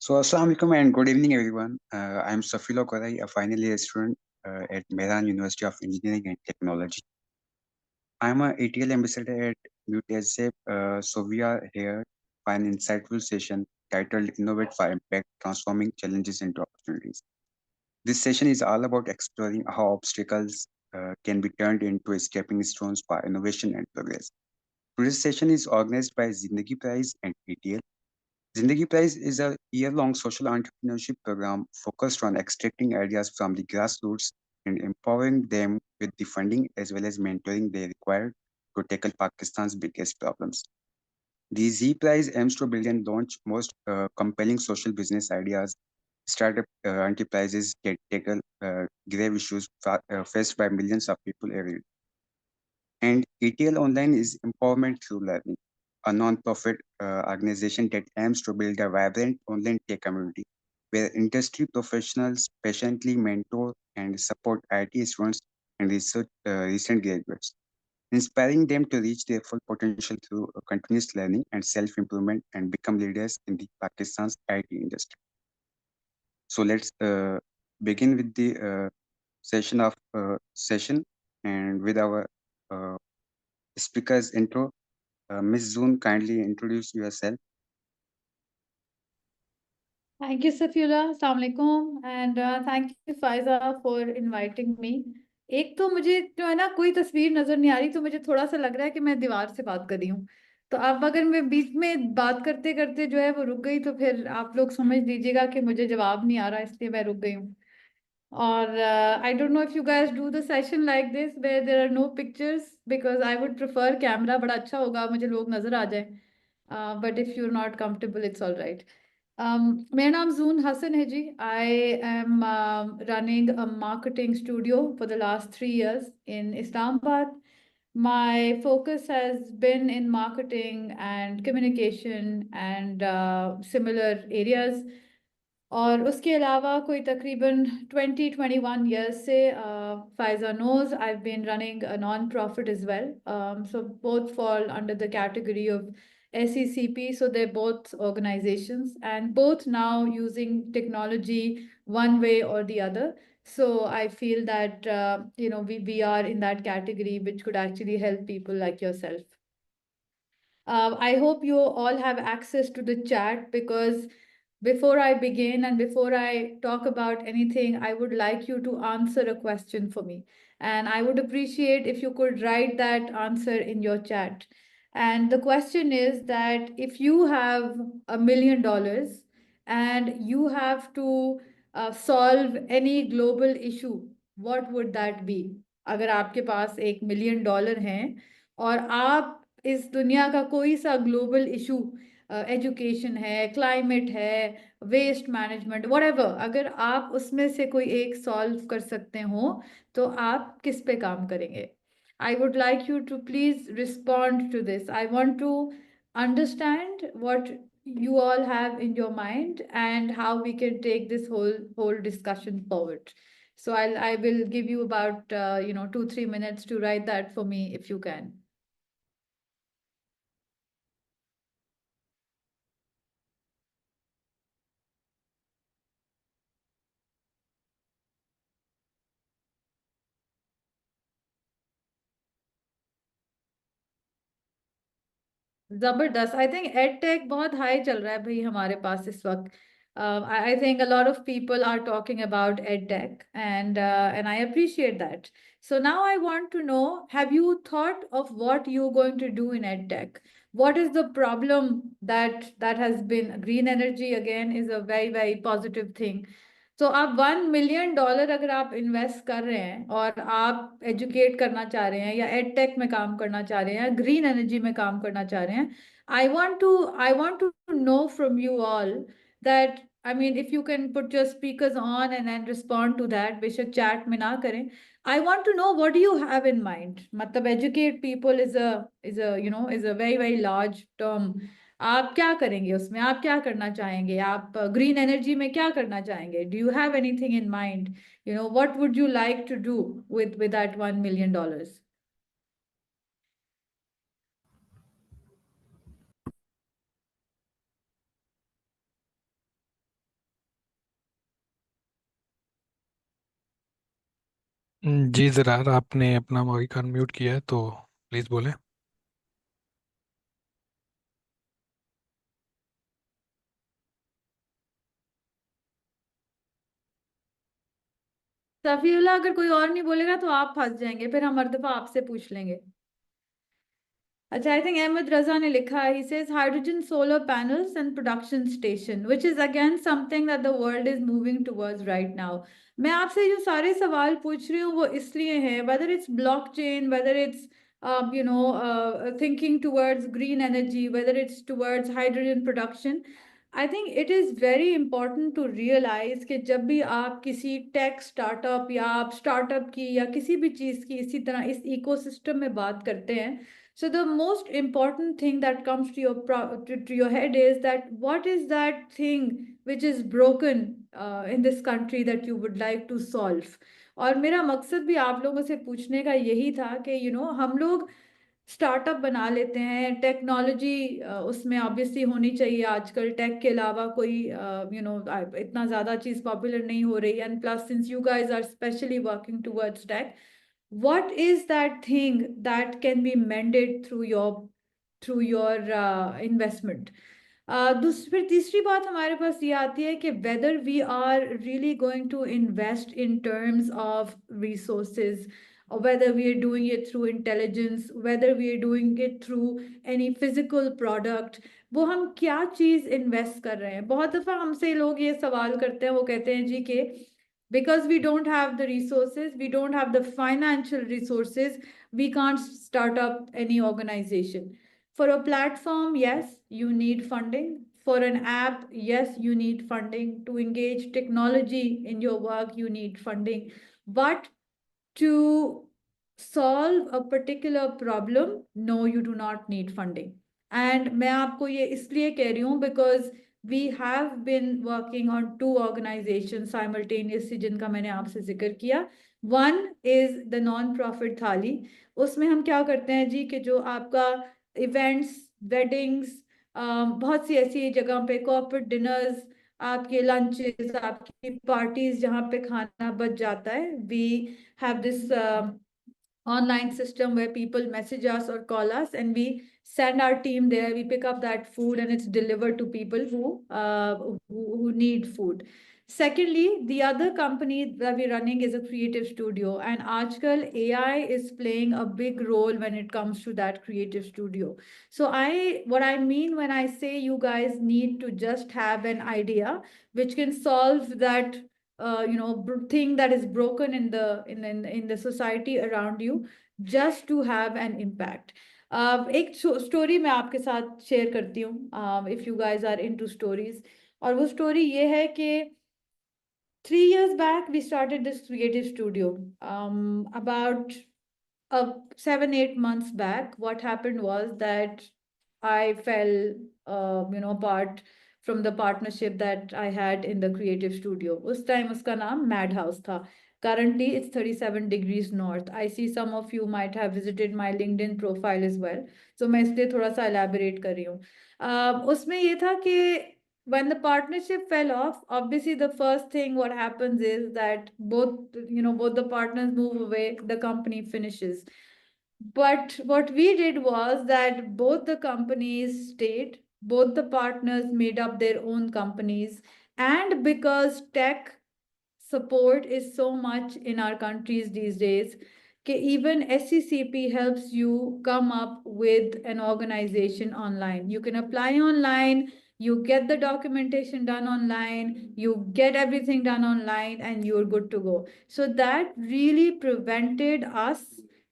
So, Assalamu alaikum and good evening, everyone. I'm Safilo Korai, a final year student at Mehran University of Engineering and Technology. I'm a ATL ambassador at UTSF, so we are here for an insightful session titled Innovate for Impact Transforming Challenges into Opportunities. This session is all about exploring how obstacles can be turned into stepping stones for innovation and progress. Today's session is organized by Zindagi Prize and ATL. Zindagi Prize is a year-long social entrepreneurship program focused on extracting ideas from the grassroots and empowering them with the funding as well as mentoring they require to tackle Pakistan's biggest problems. The Z Prize aims to build and launch most compelling social business ideas, startup enterprises that tackle grave issues faced by millions of people every day. And ETL Online is Empowerment Through Learning, a non-profit organization that aims to build a vibrant online tech community where industry professionals patiently mentor and support IT students and recent graduates, inspiring them to reach their full potential through continuous learning and self-improvement and become leaders in the Pakistan's IT industry. So let's begin with the session and with our uh, speaker's intro. Miss Zoon, kindly introduce yourself. Thank you, Safila. Assalamu alaikum. And thank you, Faiza, for inviting me. एक तो मुझे जो है ना कोई तस्वीर नजर नहीं आ रही, तो मुझे थोड़ा सा लग रहा है कि मैं दीवार से बात कर रही हूँ। तो अब अगर मैं बीच में बात करते करते जो है वो रुक गई, तो फिर आप लोग समझ लीजिएगा कि मुझे जवाब नहीं आ रहा, इसलिए मैं रुक गई हूँ। और I don't know if you guys do the session like this where there are no pictures, because I would prefer camera, बड़ा अच्छा होगा, मुझे लोग नजर आ जाए। But if you're not comfortable, it's all right. मेरा नाम जून हसन है जी। I am running a marketing studio for the last 3 years in Islamabad. My focus has been in marketing and communication and similar areas. और उसके अलावा कोई तकरीबन 20-21 years से Faiza knows I've been running a non-profit as well. So both fall under the category of SECP. So they're both organizations and both now using technology one way or the other. So I feel that we are in that category which could actually help people like yourself. I hope you all have access to the chat, because before I begin and before I talk about anything, I would like you to answer a question for me. And I would appreciate if you could write that answer in your chat. And the question is that if you have $1 million and you have to solve any global issue, what would that be? अगर आपके पास $1 million हैं और आप इस दुनिया का कोई सा ग्लोबल इशू, एजुकेशन है, क्लाइमेट है, वेस्ट मैनेजमेंट, व्हाटएवर, अगर आप उसमें से कोई एक सॉल्व कर सकते हो, तो आप किस पे काम करेंगे? I would like you to please respond to this. I want to understand what you all have in your mind and how we can take this whole discussion forward. So I will give you about 2-3 minutes to write that for me if you can. जबरदस्त। I think edtech बहुत high चल रहा है भाई हमारे पास इस वक्त। I think a lot of people are talking about edtech and I appreciate that. So now I want to know, have you thought of what you're going to do in EdTech? What is the problem that has been? Green energy again is a very, very positive thing. तो आप $1 million अगर आप invest कर रहे हैं और आप educate करना चाह रहे हैं या एडटेक में काम करना चाह रहे हैं, ग्रीन एनर्जी में काम करना चाह रहे हैं, I want to know from you all that, I mean if you can put your speakers on and and respond to that, बेशक चैट में ना करें. I want to know what do you have in mind. मतलब educate people is a very very large term. आप क्या करेंगे उसमें? आप क्या करना चाहेंगे? आप ग्रीन एनर्जी में क्या करना चाहेंगे? Do you have anything in mind? What would you like to do with that $1 million? जी ज़रार, आपने अपना माइक अनम्यूट किया है तो प्लीज़ बोलें। सफीउल्लाह, अगर कोई और नहीं बोलेगा तो आप फंस जाएंगे, फिर हम हर दफा आपसे पूछ लेंगे। अच्छा, आई थिंक अहमद रजा ने लिखा है, he says hydrogen solar panels and production station, which is again something that the world is moving towards right now. मैं आपसे जो सारे सवाल पूछ रही हूँ वो इसलिए हैं, whether it's blockchain, whether it's thinking towards green energy, whether it's towards hydrogen production. I think it is very important to realize कि जब भी आप किसी टेक स्टार्टअप या आप स्टार्टअप की या किसी भी चीज़ की इसी तरह इस इकोसिस्टम में बात करते हैं, so the most important thing that comes to your to your head is that what is that thing which is broken in this country that you would like to solve. और मेरा मकसद भी आप लोगों से पूछने का यही था कि हम लोग स्टार्टअप बना लेते हैं, टेक्नोलॉजी उसमें ऑब्वियसली होनी चाहिए। आजकल टेक के अलावा कोई इतना ज़्यादा चीज़ पॉपुलर नहीं हो रही, and plus since you guys are specially working towards tech, what is that thing that can be mended through your investment. दूसरी तीसरी बात हमारे पास ये आती है कि whether we are really going to invest in terms of resources, or whether we are doing it through intelligence, whether we are doing it through any physical product, वो हम क्या चीज़ इन्वेस्ट कर रहे हैं। बहुत दफ़ा हमसे लोग ये सवाल करते हैं, वो कहते हैं जी कि because we don't have the resources, we don't have the financial resources, we can't start up any organization. For a platform, yes, you need funding. For an app, yes, you need funding. To engage technology in your work, you need funding. But to solve a particular problem, no, you do not need funding. And मैं आपको ये इसलिए कह रही हूँ because we have been working on two organizations simultaneously जिनका मैंने आपसे जिक्र किया. One is the non-profit थाली. उसमें हम क्या करते हैं जी कि जो आपका इवेंट्स, वेडिंग्स, बहुत सी ऐसी जगह पे कॉर्पोरेट डिनर्स, आपके लंचेस, आपकी पार्टीज जहाँ पे खाना बच जाता है, we have this online system where people message us or call us, and we send our team there, we pick up that food and it's delivered to people who need food. Secondly, the other company that we're running is a creative studio, and aajkal AI is playing a big role when it comes to that creative studio. So what I mean when I say you guys need to just have an idea which can solve that thing that is broken in the society around you, just to have an impact. एक story मैं आपके साथ share करती हूँ, if you guys are into stories. और वो story ये है कि 3 years back we started this creative studio. About 7-8 months back, what happened was that I fell apart from the partnership that I had in the creative studio. उस time उसका नाम Madhouse था. Currently it's 37 degrees north. I see some of you might have visited my LinkedIn profile as well. So मैं इसलिए थोड़ा सा elaborate कर रही हूँ. उसमें ये था कि when the partnership fell off, obviously the first thing what happens is that both the partners move away, the company finishes. But what we did was that both the companies stayed, both the partners made up their own companies, and because tech support is so much in our countries these days, even SCCP helps you come up with an organization online. You can apply online, you get the documentation done online, you get everything done online, and you're good to go. So that really prevented us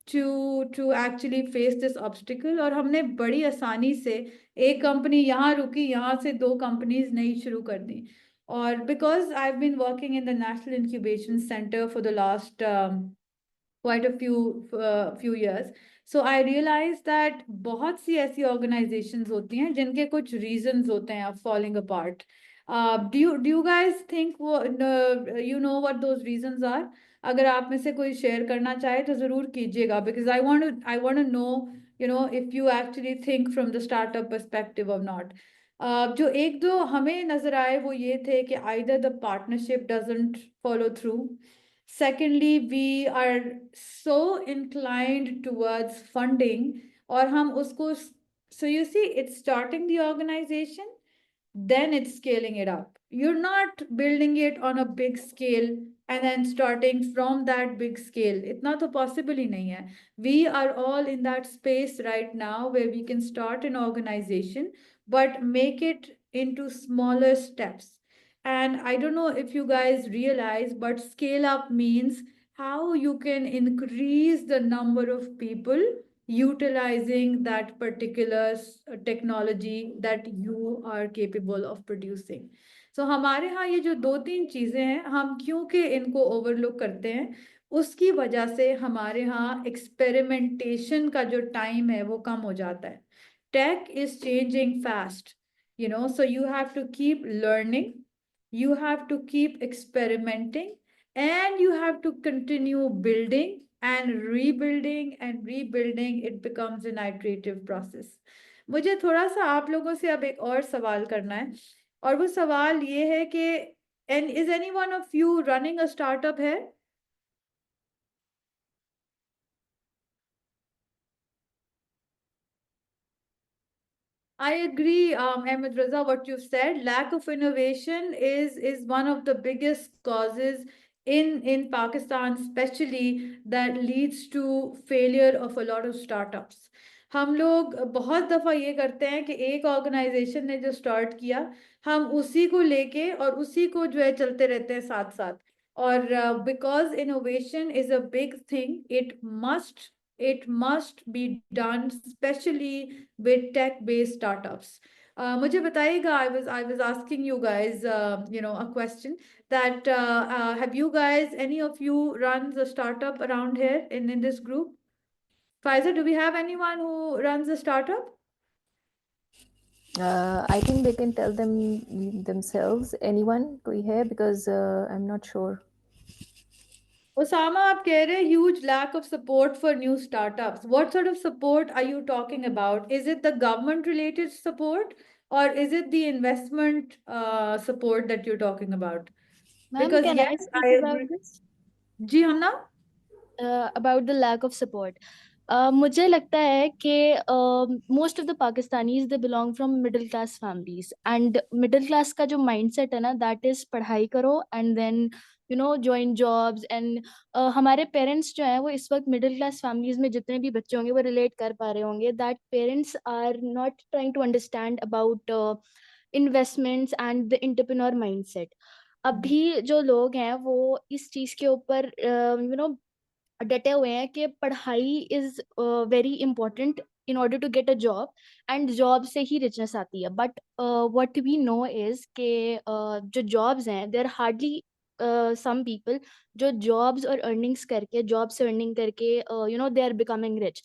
to actually face this obstacle. और हमने बड़ी आसानी से एक company यहाँ रुकी, यहाँ से 2 कंपनीज नई शुरू कर दी. Or because I've been working in the National Incubation Center for the last quite a few years, so I realized that बहुत सी ऐसी organizations होती हैं जिनके कुछ reasons होते हैं of falling apart. Do you guys think you know what those reasons are? अगर आप में से कोई शेयर करना चाहे तो जरूर कीजिएगा, because I want to know if you actually think from the startup perspective or not. जो एक दो हमें नजर आए वो ये थे कि either the partnership doesn't follow through. Secondly, we are so inclined towards funding, और हम उसको, so you see, it's starting the organization, then it's scaling it up. You're not building it on a big scale and then starting from that big scale. इतना तो possible ही नहीं है. We are all in that space right now where we can start an organization, but make it into smaller steps. And I don't know if you guys realize, but scale up means how you can increase the number of people utilizing that particular technology that you are capable of producing. So हमारे यहाँ ये जो दो तीन चीजें हैं, हम क्योंकि इनको ओवरलुक करते हैं, उसकी वजह से हमारे यहाँ एक्सपेरिमेंटेशन का जो टाइम है वो कम हो जाता है. Tech is changing fast, so you have to keep learning, you have to keep experimenting, and you have to continue building and rebuilding and rebuilding. It becomes an iterative process. मुझे थोड़ा सा आप लोगों से अब एक और सवाल करना है, और वो सवाल ये है कि and is any one of you running a startup here? I agree, Ahmed Raza, what you said. Lack of innovation is one of the biggest causes in Pakistan, especially, that leads to failure of a lot of startups. हम लोग बहुत दफा ये करते हैं कि एक organisation ने जो स्टार्ट किया, हम उसी को लेके और उसी को जो है चलते रहते हैं साथ साथ. और because innovation is a big thing, it must be done, especially with tech-based startups. मुझे बताइएगा, I was asking you guys, a question that have you guys, any of you runs a startup around here in this group? Faiza, do we have anyone who runs a startup? I think they can tell themselves. Anyone koi hai, because I'm not sure. Osama, आप कह रहे हैं huge lack of support for new startups. What sort of support are you talking about? Is it the government related support, or is it the investment support that you're talking about? Ma'am, Because can I yes, speak I about agree. this? Ji Hamna, About the lack of support. मुझे लगता है कि most of the Pakistanis, they belong from middle class families, and middle class का जो mindset है ना, that is पढ़ाई करो and then join jobs. And हमारे parents जो हैं वो इस वक्त middle class families में जितने भी बच्चे होंगे वो relate कर पा रहे होंगे that parents are not trying to understand about investments and the entrepreneur mindset. अभी जो लोग हैं वो इस चीज के ऊपर डटे हुए हैं कि पढ़ाई is very important in order to get a job, and job से ही रिचनेस आती है. But what we know is कि जो जॉब्स हैं, देयर हार्डली some people जो जॉब्स और अर्निंग्स करके, जॉब से अर्निंग करके दे आर बिकमिंग रिच.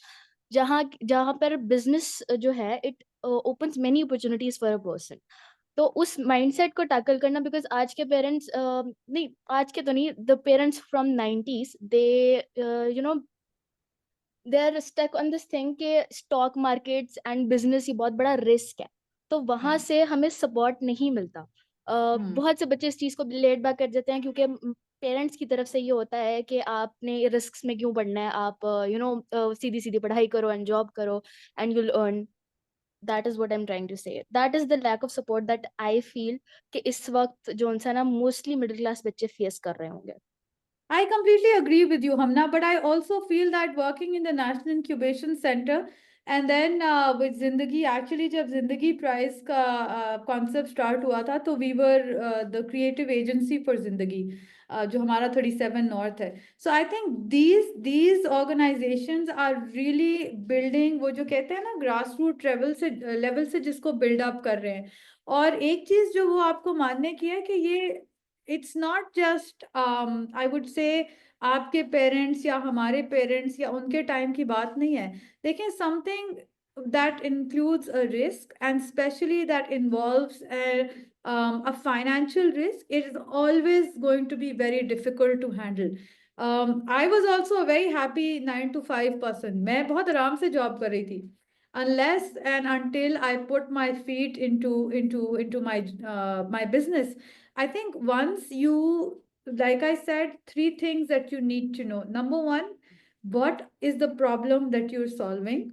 जहाँ जहाँ पर बिजनेस जो है, it opens many opportunities for a person. तो उस माइंडसेट को टैकल करना, बिकॉज आज के पेरेंट्स नहीं, आज के तो नहीं, the parents from 90s, they they are stuck on this thing कि स्टॉक मार्केट्स एंड बिजनेस ये बहुत बड़ा रिस्क है, तो वहां से हमें सपोर्ट नहीं मिलता. बहुत से बच्चे इस चीज को लेट बैक कर देते हैं क्योंकि पेरेंट्स की तरफ से ये होता है कि आपने रिस्क में क्यों पढ़ना है, आप सीधी सीधी पढ़ाई करो एंड जॉब करो and you'll earn. That is what I'm trying to say. That is the lack of support that I feel कि इस वक्त जो सा ना मोस्टली मिडिल क्लास बच्चे फेस कर रहे होंगे. I completely agree with you, Hamna, but I also feel that working in the National Incubation Center and then with Zindagi, actually जब Zindagi Prize का concept start हुआ था, तो we were the creative agency for Zindagi, जो हमारा 37 North है. So I think these organizations are really building, वो जो कहते हैं ना grassroots level से जिसको build up कर रहे हैं. और एक चीज जो वो आपको मानने की है कि ये it's not just I would say आपके पेरेंट्स या हमारे पेरेंट्स या उनके टाइम की बात नहीं है. देखिए, something that includes a risk, and especially that involves a financial risk, it is always going to be very difficult to handle. I was also a very happy 9 to 5 person. मैं बहुत आराम से job कर रही थी, unless and until I put my feet into my business. I think once you like I said, 3 things that you need to know. Number one, what is the problem that you're solving?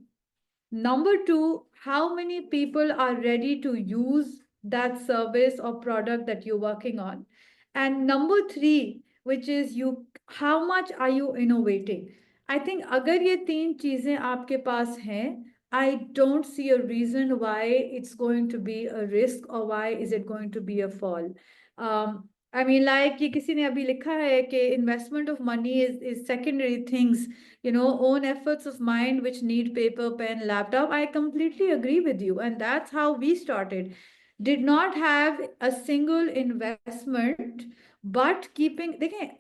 Number two, how many people are ready to use that service or product that you're working on? And number three, which is you, how much are you innovating? I think अगर ये 3 चीजें आपके पास हैं, I don't see a reason why it's going to be a risk or why is it going to be a fall. I mean, like ये किसी ने अभी लिखा है कि investment of money is secondary things, own efforts of mind which need paper, pen, laptop. I completely agree with you. And that's how we started. Did not have a single investment, but keeping, देखें,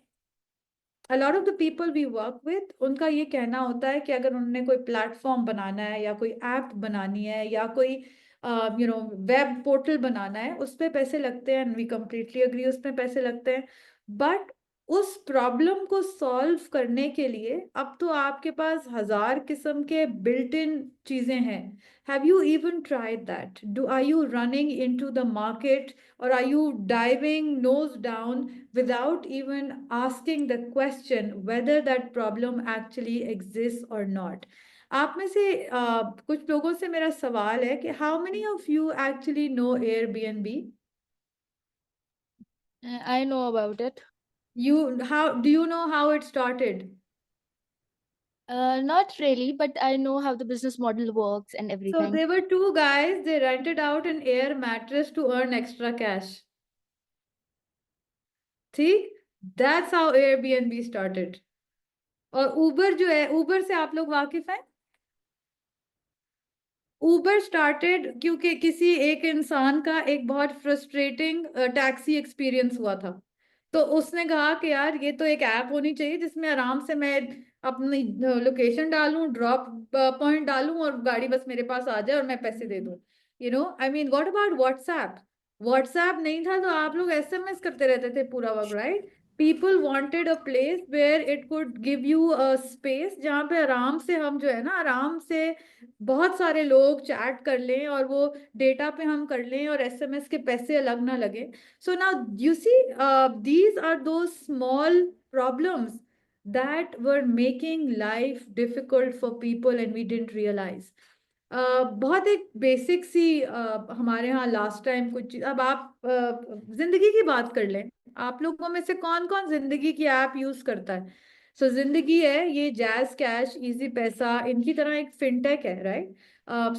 a lot of the people we work with, उनका ये कहना होता है कि अगर उन्होंने कोई प्लेटफॉर्म बनाना है या कोई ऐप बनानी है या कोई वेब पोर्टल बनाना है, उस पे पैसे लगते हैं, एंड वी कंप्लीटली अग्री, उस पे पैसे लगते हैं, बट उस प्रॉब्लम को सॉल्व करने के लिए अब तो आपके पास 1000 किस्म के बिल्ट इन चीजें हैं. Have you even tried that? Are you running into the market, or are you diving nose down without even asking the question whether that problem actually exists or not? आप में से कुछ लोगों से मेरा सवाल है कि how many of you actually know Airbnb? I know about it. How do you know how it started? Not really, but I know how the business model works and So everything. there were 2 guys, they rented out an air mattress to earn extra cash. ठीक? That's how Airbnb started. और Uber जो है, Uber से आप लोग वाकिफ हैं? Uber started क्योंकि किसी एक इंसान का एक बहुत फ्रस्ट्रेटिंग टैक्सी एक्सपीरियंस हुआ था, तो उसने कहा कि यार ये तो एक ऐप होनी चाहिए जिसमें आराम से मैं अपनी लोकेशन डालूं, ड्रॉप पॉइंट डालूं और गाड़ी बस मेरे पास आ जाए और मैं पैसे दे दूं. I mean, what about WhatsApp? WhatsApp नहीं था तो आप लोग एसएमएस करते रहते थे पूरा वक्त, right? People wanted a place where it could give you a space जहाँ पे आराम से हम जो है ना, आराम से बहुत सारे लोग चैट कर लें और वो डेटा पे हम कर लें और एसएमएस के पैसे अलग ना लगे. So now you see, these are those small problems that were making life difficult for people and we didn't realize. बहुत एक बेसिक सी हमारे यहाँ लास्ट टाइम कुछ, अब आप जिंदगी की बात कर लें. आप लोगों में से कौन कौन जिंदगी की ऐप यूज करता है? सो जिंदगी है, ये जैज कैश, इजी पैसा, इनकी तरह एक फिनटेक है, राइट?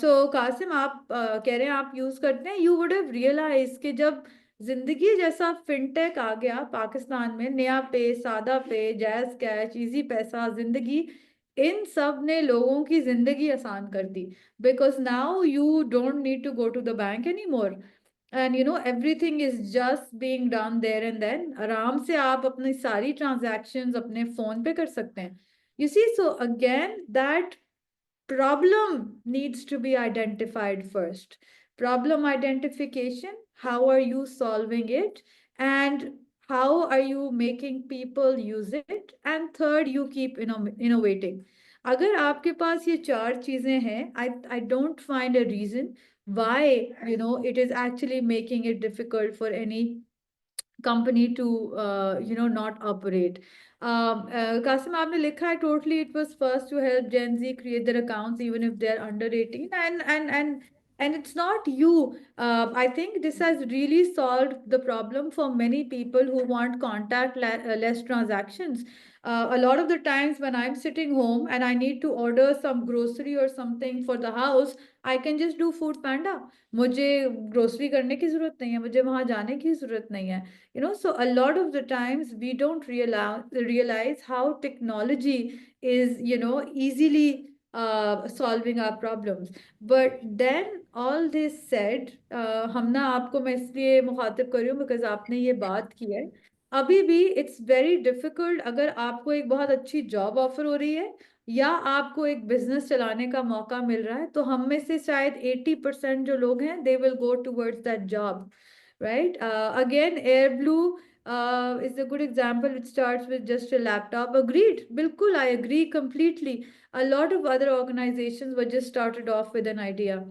सो कासिम, आप कह रहे हैं आप यूज करते हैं. यू वुड हैव रियलाइज कि जब जिंदगी जैसा फिनटेक आ गया पाकिस्तान में, नया पे, सादा पे, जैज कैश, इजी पैसा, जिंदगी, इन सब ने लोगों की जिंदगी आसान कर दी. Because now you don't need to go to the bank anymore, and everything is just being done there and then. आराम से आप अपनी सारी transactions अपने phone पे कर सकते हैं. You see, so again, that problem needs to be identified first. Problem identification, how are you solving it, and how are you making people use it, and third, you keep innovating. अगर आपके पास ये 4 चीजें हैं, I don't find a reason why it is actually making it difficult for any company to not operate. Kasim, आपने लिखा है totally it was first to help Gen Z create their accounts even if they're under 18, and it's not you. I think this has really solved the problem for many people who want contact less transactions. A lot of the times when I'm sitting home and I need to order some grocery or something for the house, I can just do Food Panda. मुझे grocery करने की जरूरत नहीं है, मुझे वहां जाने की जरूरत नहीं है. So a lot of the times we don't realize how technology is easily solving our problems. But then all this said, हम ना आपको मैं इसलिए मुखातिब कर रही हूँ because आपने ये बात की है. अभी भी it's very difficult, अगर आपको एक बहुत अच्छी जॉब ऑफर हो रही है या आपको एक बिजनेस चलाने का मौका मिल रहा है, तो हम में से शायद 80% जो लोग हैं, they will go towards that job, right? Again, Airblue is a good example, which starts with just a laptop. Agreed, bilkul, I agree completely. A lot of other organizations were just started off with an idea.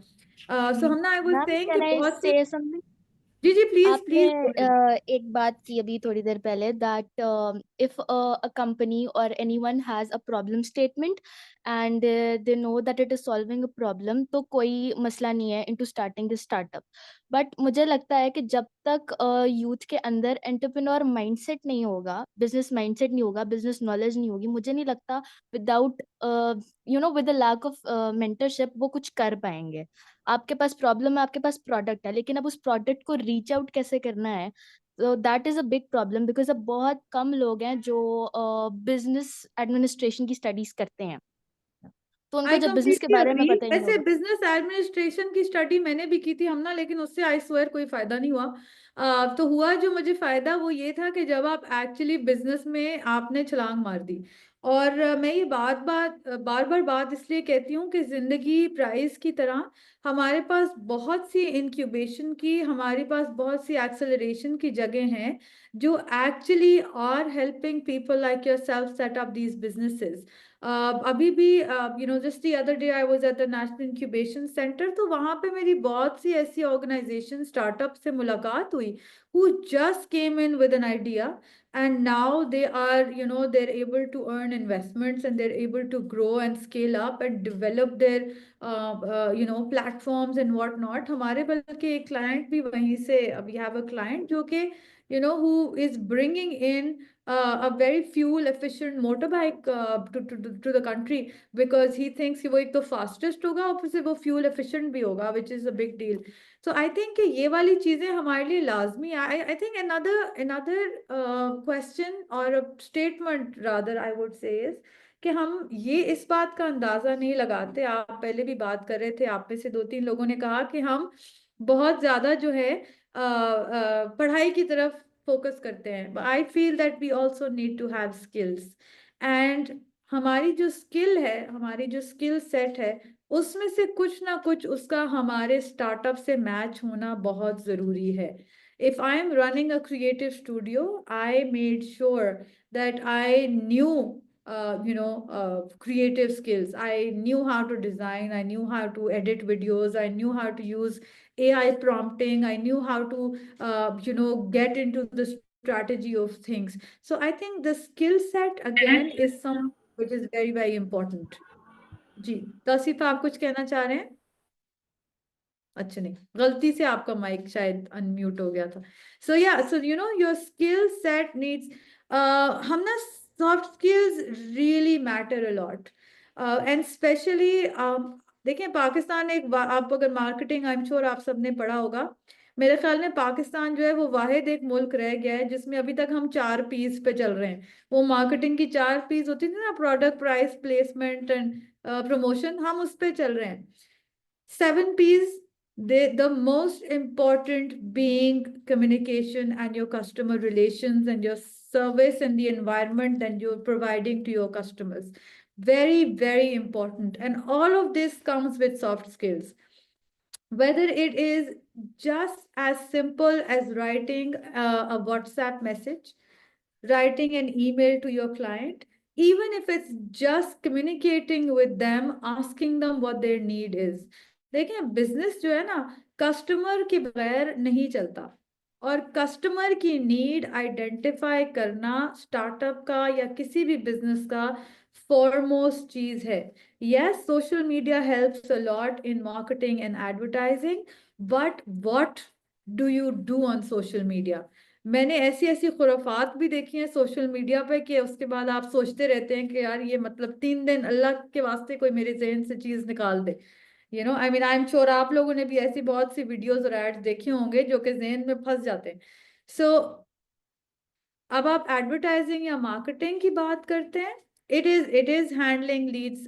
So Hamna, I was Ma'am, saying can कि I बहुत सी, say something? जी जी, please आपने please. एक बात की अभी थोड़ी देर पहले दैट इफ अ कंपनी और anyone has a problem statement and they know that it is solving a problem, तो कोई मसला नहीं है into starting the startup. But मुझे लगता है कि जब तक यूथ के अंदर एंटरप्रेन्योर माइंडसेट नहीं होगा, बिजनेस माइंडसेट नहीं होगा, बिजनेस नॉलेज नहीं होगी, मुझे नहीं लगता without with the lack of mentorship वो कुछ कर पाएंगे। आपके पास प्रॉब्लम है, आपके पास प्रोडक्ट है, लेकिन अब उस प्रोडक्ट को रीच आउट कैसे करना है, तो that is a big problem, because अब बहुत कम लोग हैं जो बिजनेस एडमिनिस्ट्रेशन की स्टडीज करते हैं, तो उनको आई जब बिजनेस के कम्प्लीटली बारे में अग्री। पता ही नहीं ऐसे होगा। बिजनेस एडमिनिस्ट्रेशन की स्टडी मैंने भी की थी हम ना, लेकिन उससे आई स्वेयर कोई फायदा नहीं हुआ। तो हुआ जो मुझे फायदा वो ये था कि जब आप एक्चुअली बिजनेस में आपने छलांग मार दी। और मैं ये बार बार बात इसलिए कहती हूँ कि जिंदगी प्राइस की तरह हमारे पास बहुत सी इंक्यूबेशन की, हमारे पास बहुत सी एक्सेलरेशन की जगह हैं जो actually are helping people like yourself set up these businesses. अभी भी just the other day I was at the national incubation centre, तो वहां पे मेरी बहुत सी ऐसी ऑर्गेनाइजेशन स्टार्टअप से मुलाकात हुई who just came in with an idea, and now they are, they're able to earn investments and they're able to grow and scale up and develop their platforms and what not. हमारे बल्कि एक client भी वहीं से, we have a client जो कि who is bringing in a very fuel efficient motorbike to the country, because he thinks कि वो एक तो fastest होगा और फिर से वो fuel efficient भी होगा, which is a big deal. So I think कि ये वाली चीजें हमारे लिए लाजमी है। I think another question or a statement rather I would say is कि हम ये इस बात का अंदाजा नहीं लगाते। आप पहले भी बात कर रहे थे, आप में से 2-3 लोगों ने कहा कि हम बहुत ज्यादा जो है पढ़ाई की तरफ फोकस करते हैं। I feel that we also need to have skills, and हमारी जो स्किल है, हमारी जो स्किल सेट है, उसमें से कुछ ना कुछ उसका हमारे स्टार्टअप से मैच होना बहुत जरूरी है। If I am running a creative studio, I made sure that I knew creative skills. I knew how to design, I knew how to edit videos, I knew how to use AI prompting, I knew how to get into the strategy of things. So I think the skill set again is something which is very very important. जी, तौसीफा आप कुछ कहना चाह रहे हैं? अच्छा नहीं, गलती से आपका माइक शायद अनम्यूट हो गया था। सो या, so your skill set needs, हम ना soft skills really matter a lot, and specially देखिए पाकिस्तान एक आप अगर मार्केटिंग, आई एम श्योर आप सबने पढ़ा होगा, मेरे ख्याल में पाकिस्तान जो है वो वाहिद एक मुल्क रह गया है जिसमें अभी तक हम 4 पीस पे चल रहे हैं। वो मार्केटिंग की 4 पीस होती थी ना, product, price, placement and promotion, हम उस पे चल रहे हैं। 7 P's, the most important being communication and your customer relations and your service and the environment that you're providing to your customers. Very, very important. And all of this comes with soft skills. Whether it is just as simple as writing a WhatsApp message, writing an email to your client, even if it's just communicating with them, asking them what their need is. देखिए business जो है ना, customer के बगैर नहीं चलता, और customer की नीड आइडेंटिफाई करना स्टार्टअप का या किसी भी बिजनेस का फॉरमोस्ट चीज है। Yes, social media helps a lot in marketing and advertising, but what do you do on social media? मैंने ऐसी ऐसी खुराफात भी देखी हैं सोशल मीडिया पे कि उसके बाद आप सोचते रहते हैं कि यार ये मतलब 3 दिन अल्लाह के वास्ते कोई मेरे जहन से चीज निकाल दे। I mean I am sure आप लोगों ने भी ऐसी बहुत सी वीडियोस और एड्स देखे होंगे जो कि जहन में फंस जाते हैं। सो अब आप एडवर्टाइजिंग या मार्केटिंग की बात करते हैं, it is handling leads,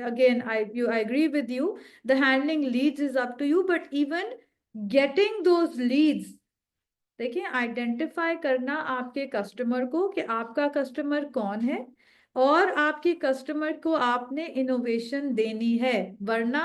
again I agree with you, the handling leads is up to you, but even getting those leads, देखिए आइडेंटिफाई करना आपके कस्टमर को कि आपका कस्टमर कौन है, और आपके कस्टमर को आपने इनोवेशन देनी है, वरना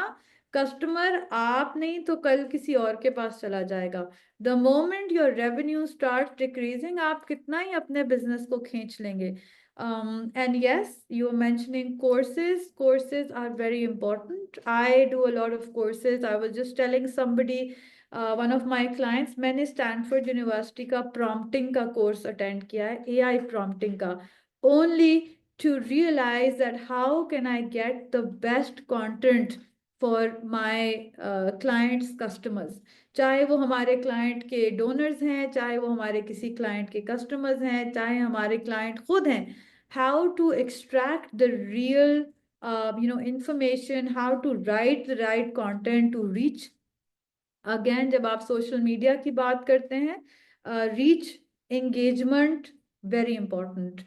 कस्टमर आप नहीं तो कल किसी और के पास चला जाएगा। The moment your revenue start decreasing, आप कितना ही अपने बिजनेस को खींच लेंगे। And yes, you were mentioning courses. Courses are very important. I do a lot of courses. I was just telling somebody one of my clients, मैंने Stanford university का prompting का course attend किया है, AI prompting का, only to realize that how can I get the best content for my clients customers, चाहे वो हमारे client के डोनर्स हैं, चाहे वो हमारे किसी क्लाइंट के कस्टमर्स हैं, चाहे हमारे क्लाइंट खुद हैं, how to extract the real information, how to write the right content to reach. Again जब आप सोशल मीडिया की बात करते हैं, reach, engagement, very important.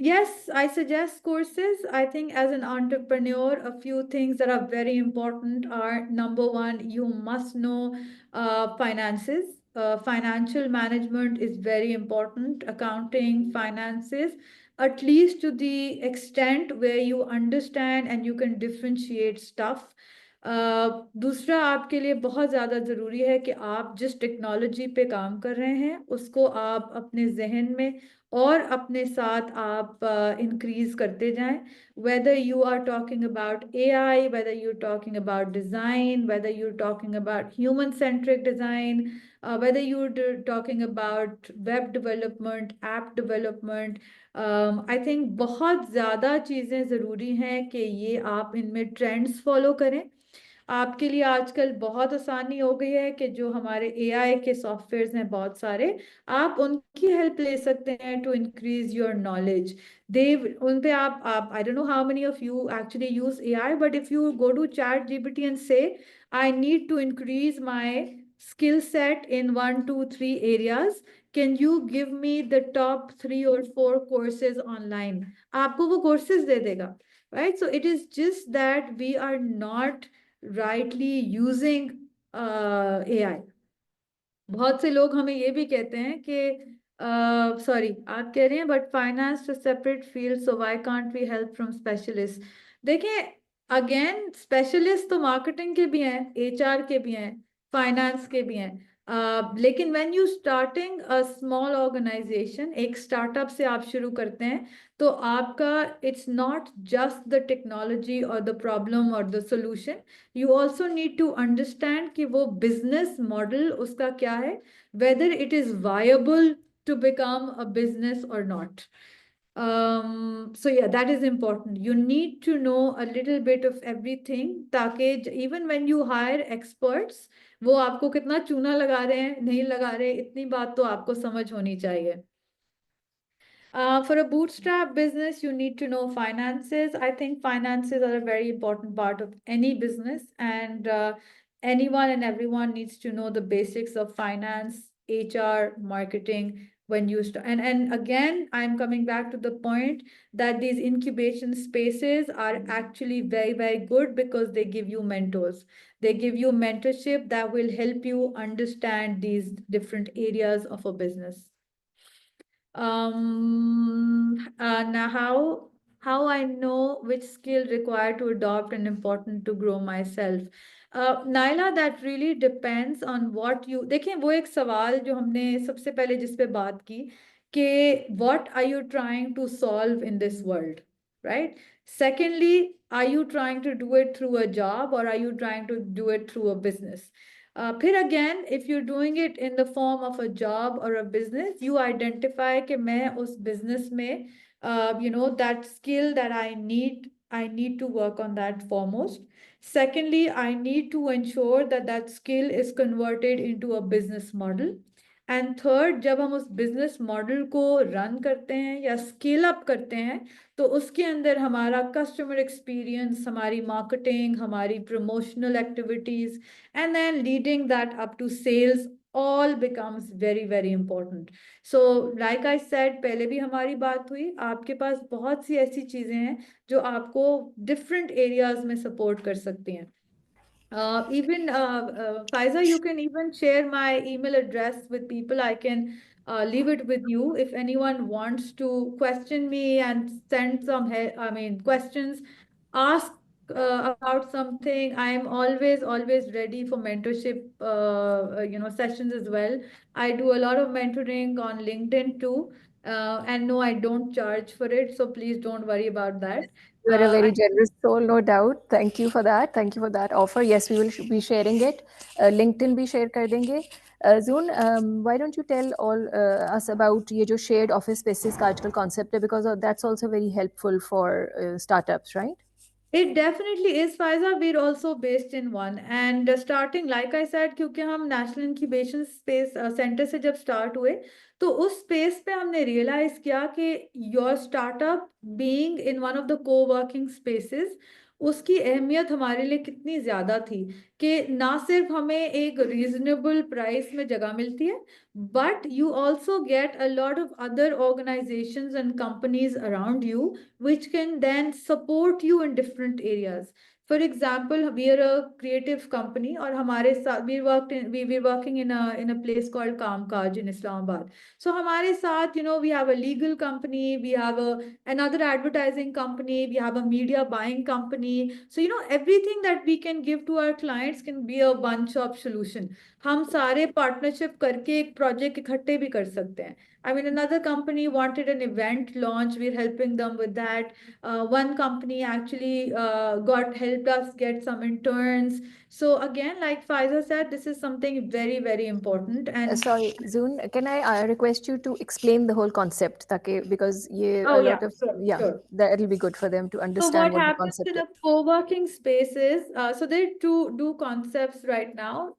Yes, I suggest courses. I think as an entrepreneur, a few things that are very important are: number one, you must know finances. Financial management is very important. Accounting, finances, at least to the extent where you understand and you can differentiate stuff. दूसरा आपके लिए बहुत ज़्यादा ज़रूरी है कि आप जिस टेक्नोलॉजी पे काम कर रहे हैं उसको आप अपने जहन में और अपने साथ आप इंक्रीज करते जाएं. whether you are talking about AI, whether you're talking about design, whether you're talking about human centric design, whether you're talking about web development, app development, I think बहुत ज़्यादा चीज़ें ज़रूरी हैं कि ये आप इनमें ट्रेंड्स फॉलो करें. आपके लिए आजकल बहुत आसानी हो गई है कि जो हमारे एआई के सॉफ्टवेयर्स हैं बहुत सारे, आप उनकी हेल्प ले सकते हैं टू इंक्रीज योर नॉलेज. दे उन पे आप I don't know how many of you actually use AI, but if you go to chat GPT and say I need to increase my skill set in 1 2 3 areas, can you give me the top 3 or 4 courses online, आपको वो courses दे देगा, right? So it is just that we are not rightly using AI. बहुत से लोग हमें ये भी कहते हैं कि सॉरी आप कह रहे हैं but finance separate field, so why can't we help from specialist. देखिए अगेन स्पेशलिस्ट तो मार्केटिंग के भी हैं, एचआर के भी हैं, फाइनेंस के भी हैं. लेकिन when you starting a small organisation, एक स्टार्टअप से आप शुरू करते हैं, तो आपका it's not just the technology और द प्रॉब्लम और the solution, you also need to understand कि वो business model उसका क्या है, whether it is viable to become a business or not. So yeah, that is important. You need to know a little bit of everything ताकि even when you hire experts, वो आपको कितना चूना लगा रहे हैं नहीं लगा रहे, इतनी बात तो आपको समझ होनी चाहिए. For a bootstrap business, you need to know finances. I think finances are a very important part of any business, and anyone and everyone needs to know the basics of finance, HR, marketing when you start. And again, I'm coming back to the point that these incubation spaces are actually very, very good because they give you mentors. They give you mentorship that will help you understand these different areas of a business. Now how I know which skill required to adopt and important to grow myself. Naila, that really depends on what you. देखिए वो एक सवाल जो हमने सबसे पहले जिस पे बात की कि what are you trying to solve in this world, right? Secondly, are you trying to do it through a job or are you trying to do it through a business? फिर again, if you're doing it in the form of a job or a business, you identify कि मैं उस business में, that skill that I need to work on that foremost. Secondly, I need to ensure that that skill is converted into a business model. And third, जब हम उस business model को run करते हैं या scale up करते हैं, तो उसके अंदर हमारा customer experience, हमारी marketing, हमारी promotional activities, and then leading that up to sales all becomes very, very important. So like I said, पहले भी हमारी बात हुई, आपके पास बहुत सी ऐसी चीजें हैं जो आपको different areas में support कर सकती हैं. Even Faiza, you can even share my email address with people. I can leave it with you if anyone wants to question me and send some questions, ask about something. I am always ready for mentorship sessions as well. I do a lot of mentoring on LinkedIn too. and no, I don't charge for it, so please don't worry about that. You are a I very generous soul, no doubt. Thank you for that. Thank you for that offer. Yes, we will be sharing it. LinkedIn भी share कर देंगे. Zoon, why don't you tell all us about ये जो shared office spaces का आजकल concept है, because that's also very helpful for startups, right? It definitely is, Faiza. We're also based in one. And starting, like I said, क्योंकि हम national incubation space centre से जब start हुए, तो उस स्पेस पे हमने रियलाइज किया कि your startup being in one of the को वर्किंग स्पेसेस, उसकी अहमियत हमारे लिए कितनी ज्यादा थी कि ना सिर्फ हमें एक रीजनेबल प्राइस में जगह मिलती है, but you also get a lot of other organizations and companies around you which can then support you in different areas. For example, we are a creative company और हमारे साथ we're working in a place called Kamkaj in Islamabad. So हमारे साथ, we have a legal company, we have another advertising company, we have a media buying company. So everything that we can give to our clients can be a one-stop solution. हम सारे partnership करके एक project इकट्ठे भी कर सकते हैं. I mean, another company wanted an event launch. We're helping them with that. One company actually helped us get some interns. So again, like Faiza said, this is something very, very important. And Sorry, Zoon, can I request you to explain the whole concept, ताकि because ये oh a lot yeah, of sure. that'll be good for them to So understand what what the happens concept in is. a co-working space is, so there are two concepts right now.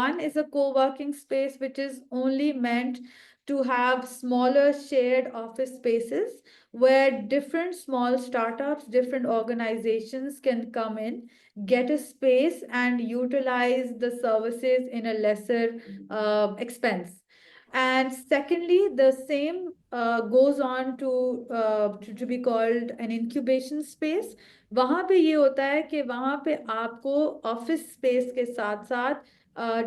One is a co-working space which is only meant to have smaller shared office spaces where different small startups, different organizations can come in, get a space and utilize the services in a lesser expense. And secondly, the same goes on to be called an incubation space. वहां पे ये होता है कि वहां पे आपको office space के साथ साथ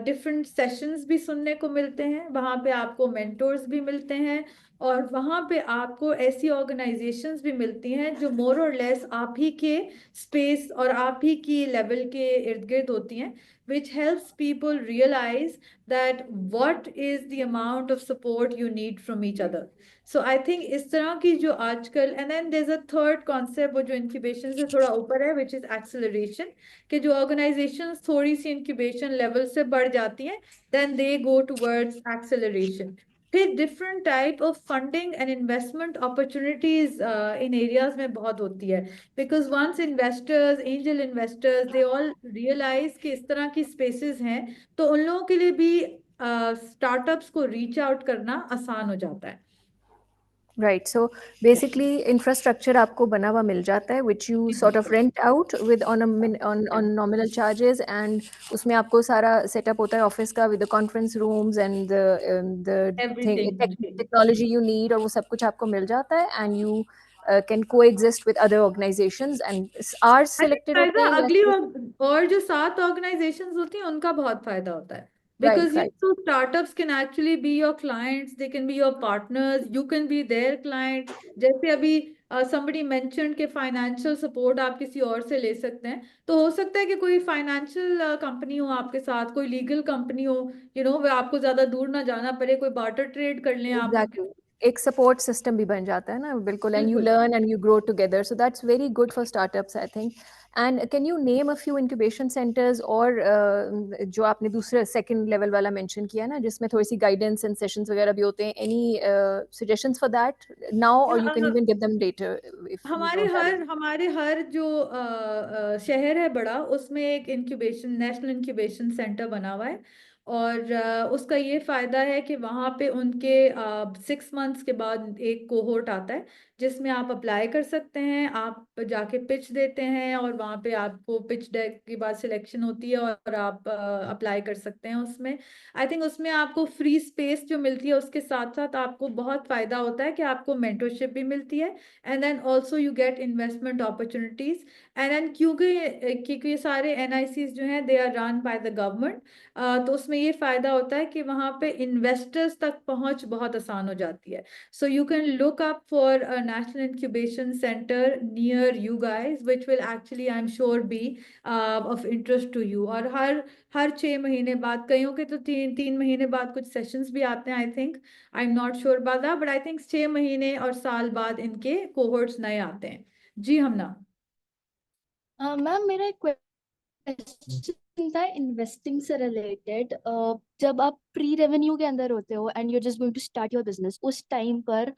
डिफरेंट सेशंस भी सुनने को मिलते हैं, वहां पे आपको मेंटोर्स भी मिलते हैं, और वहां पे आपको ऐसी ऑर्गेनाइजेशंस भी मिलती हैं जो मोर और लेस आप ही के स्पेस और आप ही की लेवल के इर्द गिर्द होती हैं, which helps people realize that what is the amount of support you need from each other. So I think इस तरह की जो आजकल, and then there's a third concept वो जो incubation से थोड़ा ऊपर है, which is acceleration, कि जो organizations थोड़ी सी incubation level से बढ़ जाती हैं, then they go towards acceleration. फिर different type of funding and investment opportunities in areas में बहुत होती है, because once investors, angel investors, they all realize कि इस तरह की spaces हैं, तो उन लोगों के लिए भी स्टार्टअप्स को रीच आउट करना आसान हो जाता है. Right. So basically, infrastructure आपको बना हुआ मिल जाता है, which you sort of rent out with on nominal charges, and उसमें आपको सारा setup होता है office का with the conference rooms and the Everything. technology you need, और वो सब कुछ आपको मिल जाता है, and you can coexist with other organizations and are selected होते फायदा हैं या अगली फिर- और जो 7 ऑर्गेनाइजेशंस होती हैं उनका बहुत फायदा होता है, Right, because right. startups can actually be your clients, they can be your partners, you can be their client. जैसे अभी somebody mentioned कि फाइनेंशियल सपोर्ट आप किसी और से ले सकते हैं, तो हो सकता है कि कोई फाइनेंशियल कंपनी हो आपके साथ, कोई लीगल कंपनी हो, वो आपको ज्यादा दूर ना जाना पड़े, कोई बार्टर ट्रेड कर लें आप उनके. Exactly. एक support system भी बन जाता है ना, बिल्कुल, and you बिल्कुल. learn and you grow together. So that's very good for startups, I think. And can you name a few incubation centers और जो आपने दूसरे second level वाला mention किया ना, जिसमें थोड़ी सी guidance and sessions वगैरह भी होते हैं? Any suggestions for that now, or you can even give them later if you don't have it? हमारे हर जो शहर है बड़ा, उसमें एक नेशनल इंक्यूबेशन सेंटर बना हुआ है, और उसका ये फायदा है कि वहाँ पे उनके 6 मंथ्स के बाद एक कोहोर्ट आता है जिसमें आप अप्लाई कर सकते हैं, आप जाके पिच देते हैं, और वहाँ पे आपको पिच डेक के बाद सिलेक्शन होती है और आप अप्लाई कर सकते हैं उसमें. आई थिंक उसमें आपको फ्री स्पेस जो मिलती है उसके साथ साथ आपको बहुत फायदा होता है कि आपको मेंटरशिप भी मिलती है, and then also you get investment opportunities. And then क्योंकि ये सारे NICs जो हैं they are run by the government, तो उसमें उसमें ये फायदा होता है कि वहां पे इन्वेस्टर्स तक पहुंच बहुत आसान हो जाती है. So you can look up for a national incubation center near you guys, which will actually, I'm sure, be of interest to you. और हर 6 महीने बाद, कईयों के तो 3 महीने बाद कुछ सेशंस भी आते हैं, I think. I am not sure about that, but I think 6 महीने और साल बाद इनके कोहोर्ट्स नए आते हैं. जी हमना. मैम मेरा एक क्वेश्चन था इन्वेस्टिंग से रिलेटेड. जब आप प्री रेवेन्यू के अंदर होते हो and you just going to start your business, उस टाइम पर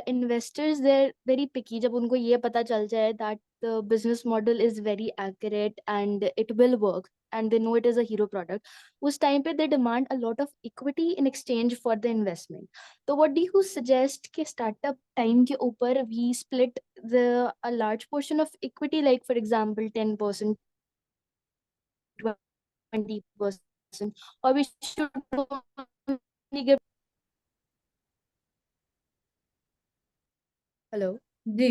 investors they are very picky. जब उनको ये पता चल जाए that the business model is very accurate and it will work and they know it is a hero product, उस time पे they demand a lot of equity in exchange for the investment. तो what do you suggest कि startup time के ऊपर we split a large portion of equity, like for example 10%, 20%, or we should only give. Hello ji,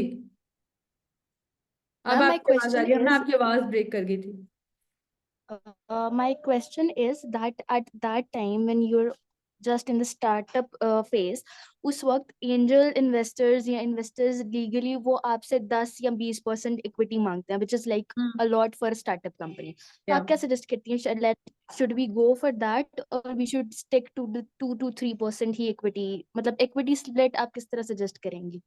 अब ma'am, my आपकी आवाज आ question रही है. हमने इज आपकी आवाज ब्रेक कर गई थी. my question is that at that time when you're just in the startup phase, उस वक्त एंजल इन्वेस्टर्स या इन्वेस्टर्स लीगली वो आपसे 10 या 20% इक्विटी मांगते हैं, which is like a lot for a startup company. तो Yeah. आप क्या सजेस्ट करती हैं, should we go for that or we should stick to the 2 to 3% ही इक्विटी, मतलब इक्विटी स्प्लिट आप किस तरह सजेस्ट करेंगी?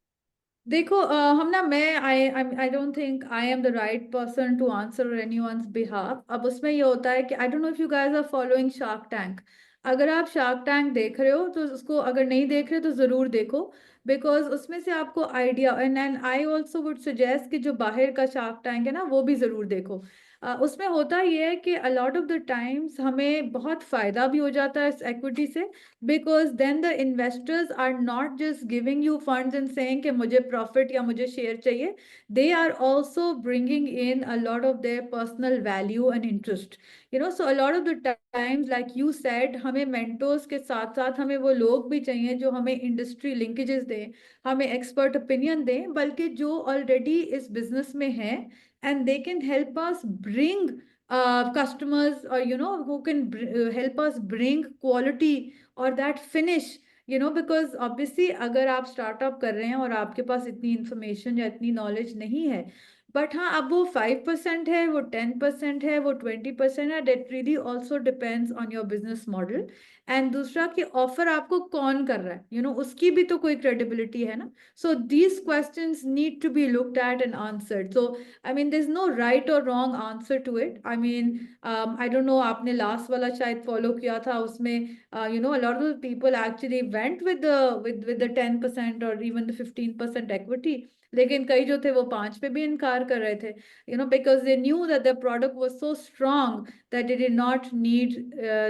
देखो हमना, मैं I don't think I am the right person to answer anyone's behalf. अब उसमें ये होता है कि I don't know if you guys are following shark tank. अगर आप शार्क टैंक देख रहे हो तो उसको, अगर नहीं देख रहे तो जरूर देखो, बिकॉज उसमें से आपको idea. And I also would suggest कि जो बाहर का शार्क टैंक है ना, वो भी जरूर देखो. उसमें होता ये है कि अलॉट ऑफ द टाइम्स हमें बहुत फायदा भी हो जाता है इस एक्विटी से, because then the investors are not just giving you funds and saying कि मुझे profit या मुझे share चाहिए. They are also bringing in a lot of their personal value and interest. So a lot of the times, like you said, हमें mentors के साथ साथ हमें वो लोग भी चाहिए जो हमें industry linkages दें, हमें expert opinion दें, बल्कि जो already इस business में हैं, and they can help us bring customers, or who can help us bring quality or that finish. Because obviously अगर आप स्टार्टअप कर रहे हैं और आपके पास इतनी इंफॉर्मेशन या इतनी नॉलेज नहीं है, बट हाँ, अब वो 5% है, वो 10% है, वो 20% है, that really also depends on your business model. And दूसरा कि ऑफर आपको कौन कर रहा है, उसकी भी तो कोई क्रेडिबिलिटी है ना. So these questions need to be looked at and answered. So I mean, there's no right or wrong answer to it. I mean, I don't know, आपने last वाला शायद follow किया था, उसमें a lot of the people actually went with the 10% or even the 15% equity. लेकिन कई जो थे वो 5 पे भी इनकार कर रहे थे, because they knew that the product was so strong that they did not need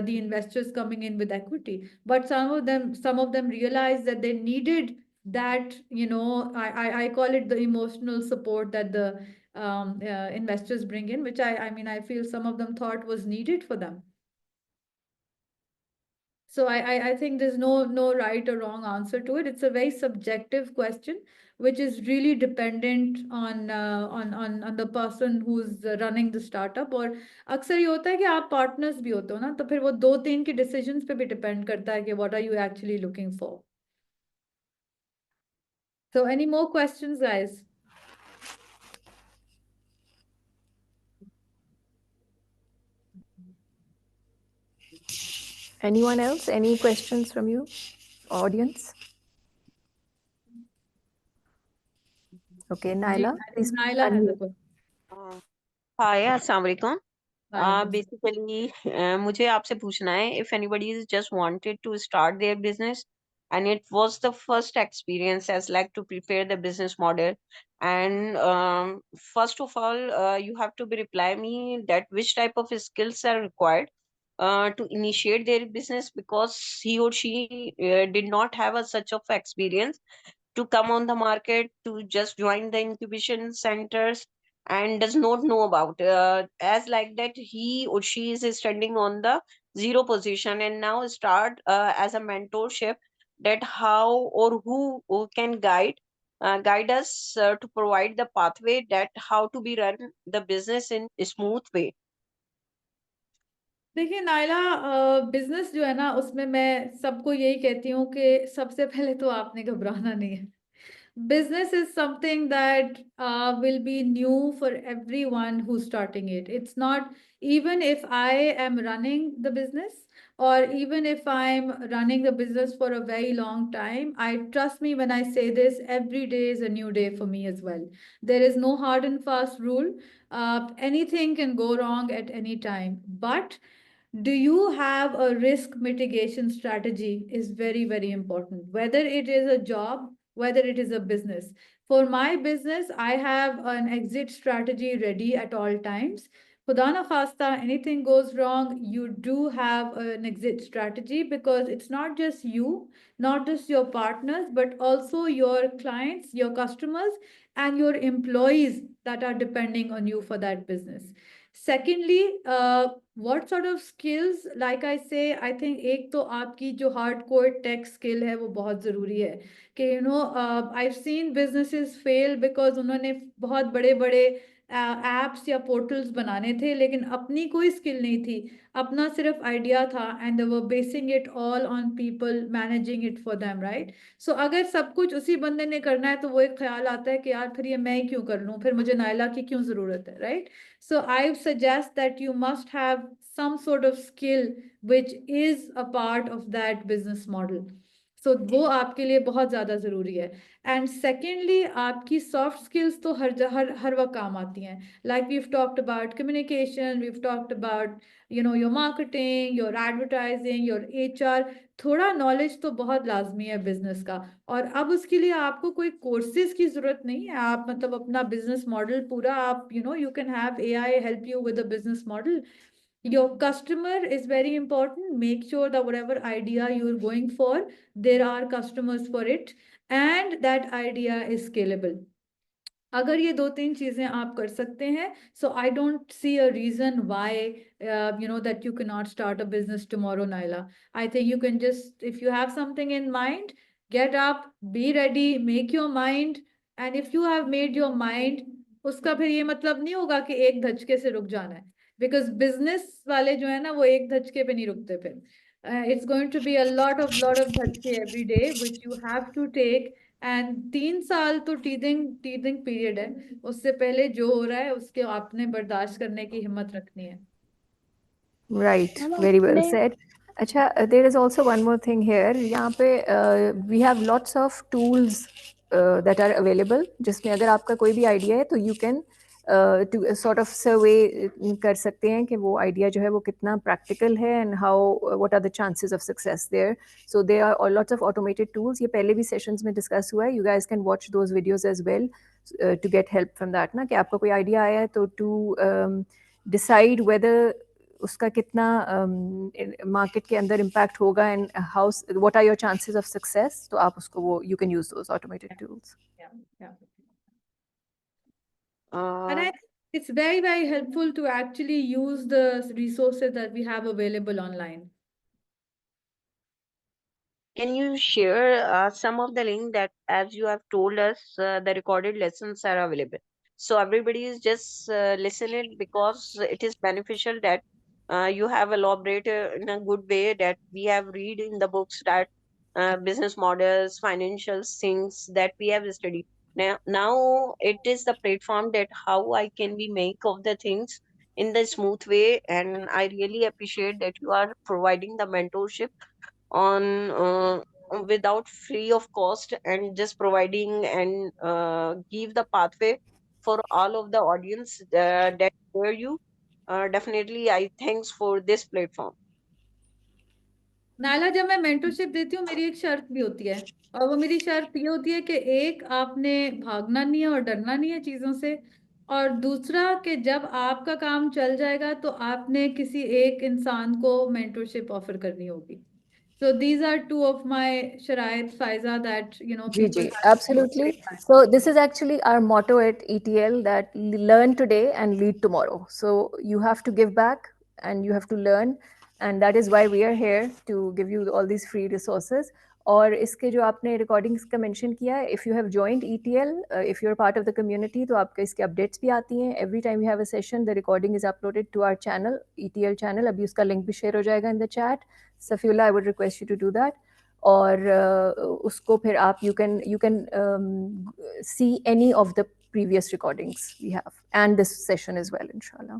the investors coming in with equity. But some of them realized that they needed that, I call it the emotional support that the investors bring in, which I mean, I feel some of them thought was needed for them. So I think there's no right or wrong answer to it. It's a very subjective question, which is really dependent on the person who's running the startup. और अक्सर ये होता है कि आप partners भी होते हो ना, तो फिर वो 2-3 के decisions पे भी depend करता है कि what are you actually looking for. So any more questions, guys? Anyone else? Any questions from you, audience? Okay, Naila, please. Naila has a question. हाय अस्सलाम वालेकुम. Hi. बेसिकली मुझे आपसे पूछना है, if anybody is just wanted to start their business and it was the first experience as like to prepare the business model, and first of all you have to be reply me that which type of skills are required to initiate their business, because he or she did not have a such of experience to come on the market, to just join the incubation centers, and does not know about as like that he or she is standing on the zero position and now start as a mentorship, that how or who can guide us to provide the pathway that how to be run the business in a smooth way. देखिए Naila, business जो है ना उसमें मैं सबको यही कहती हूँ कि सबसे पहले तो आपने घबराना नहीं है. Business is something that will be new for everyone who's starting it. It's not, even if I am running the business, or even if I'm running the business for a very long time, I trust me when I say this, every day is a new day for me as well. There is no hard and fast rule. Anything can go wrong at any time, but do you have a risk mitigation strategy is very, very important, whether it is a job, whether it is a business. For my business, I have an exit strategy ready at all times. Khuda na khasta, anything goes wrong, you do have an exit strategy, because it's not just you, not just your partners, but also your clients, your customers, and your employees that are depending on you for that business. Secondly, what sort of skills, like I say, I think एक तो आपकी जो hardcore tech skill है वो बहुत ज़रूरी है कि I've seen businesses fail because उन्होंने बहुत बड़े बड़े apps या portals बनाने थे लेकिन अपनी कोई skill नहीं थी, अपना सिर्फ idea था, and they were basing it all on people managing it for them, right? So अगर सब कुछ उसी बंदे ने करना है तो वो एक ख्याल आता है कि यार फिर ये मैं ही क्यों कर लूँ, फिर मुझे नायला की क्यों ज़रूरत है, right? So I suggest that you must have some sort of skill which is a part of that business model. So वो आपके लिए बहुत ज़्यादा ज़रूरी है. And secondly, आपकी soft skills तो हर वक्त काम आती हैं. Like we've talked about communication, we've talked about your marketing, your advertising, your HR. थोड़ा नॉलेज तो बहुत लाजमी है बिजनेस का. और अब उसके लिए आपको कोई कोर्सेज की जरूरत नहीं है. आप मतलब अपना बिजनेस मॉडल पूरा आप you can have AI help you with the business model. Your customer is very important. Make sure that whatever idea you're going for, there are customers for it, and that idea is scalable. अगर ये 2-3 चीजें आप कर सकते हैं, so I don't see a reason why that you cannot start a business tomorrow, Naila. I think you can just, if you have something in mind, get up, be ready, make your mind, and if you have made your mind, उसका फिर ये मतलब नहीं होगा कि एक धचके से रुक जाना है, because business वाले जो है ना वो एक धचके पे नहीं रुकते फिर. It's going to be a lot of धचके every day which you have to take. And 3 साल तो टीथिंग पीरियड है, उससे पहले जो हो रहा है उसके आपने बर्दाश्त करने की हिम्मत रखनी है. Right, मैम very well आपने said. अच्छा, there is also one more thing here. यहाँ पे we have lots of tools that are available, जिसमें अगर आपका कोई भी idea है तो you can to sort of survey कर सकते हैं कि वो idea जो है वो कितना practical है and how what are the chances of success there. So there are lots of automated tools. ये पहले भी sessions में discuss हुआ है. You guys can watch those videos as well to get help from that ना, कि आपका कोई idea आया है तो to decide whether उसका कितना मार्केट के अंदर इम्पैक्ट होगा and how what are your chances of success, तो आप उसको वो you can use those automated tools. Yeah. Uh, And I think it's very, very helpful to actually use the resources that we have available online. Can you share some of the link that, as you have told us, the recorded lessons are available? So everybody is just listening because it is beneficial that you have elaborated in a good way that we have read in the books that business models, financial things that we have studied. Now it is the platform that how I can be make of the things in the smooth way, and I really appreciate that you are providing the mentorship on without free of cost and just providing and give the pathway for all of the audience that hear you. Definitely I thanks for this platform. Naila, जब मैं mentorship देती हूँ मेरी एक शर्त भी होती है, और वो मेरी शर्त ये होती है कि एक, आपने भागना नहीं है और डरना नहीं है चीजों से, और दूसरा कि जब आपका काम चल जाएगा तो आपने किसी एक इंसान को मेंटरशिप ऑफर करनी होगी. So these are two of my sharait, Faiza, that ji people ji, have to absolutely. take. So this is actually our motto at ETL, that learn today and lead tomorrow. So you have to give back and you have to learn, and that is why we are here to give you all these free resources. और इसके जो आपने recordings का mention किया है, if you have joined ETL, if you are part of the community, तो आपके इसके अपडेट्स भी आती हैं every time you have a session, the recording is uploaded to our channel, ETL channel. अभी उसका लिंक भी शेयर हो जाएगा in the chat. Safiullah, I would request you to do that. और उसको फिर आप you can see any of the previous recordings we have and this session as well, inshallah.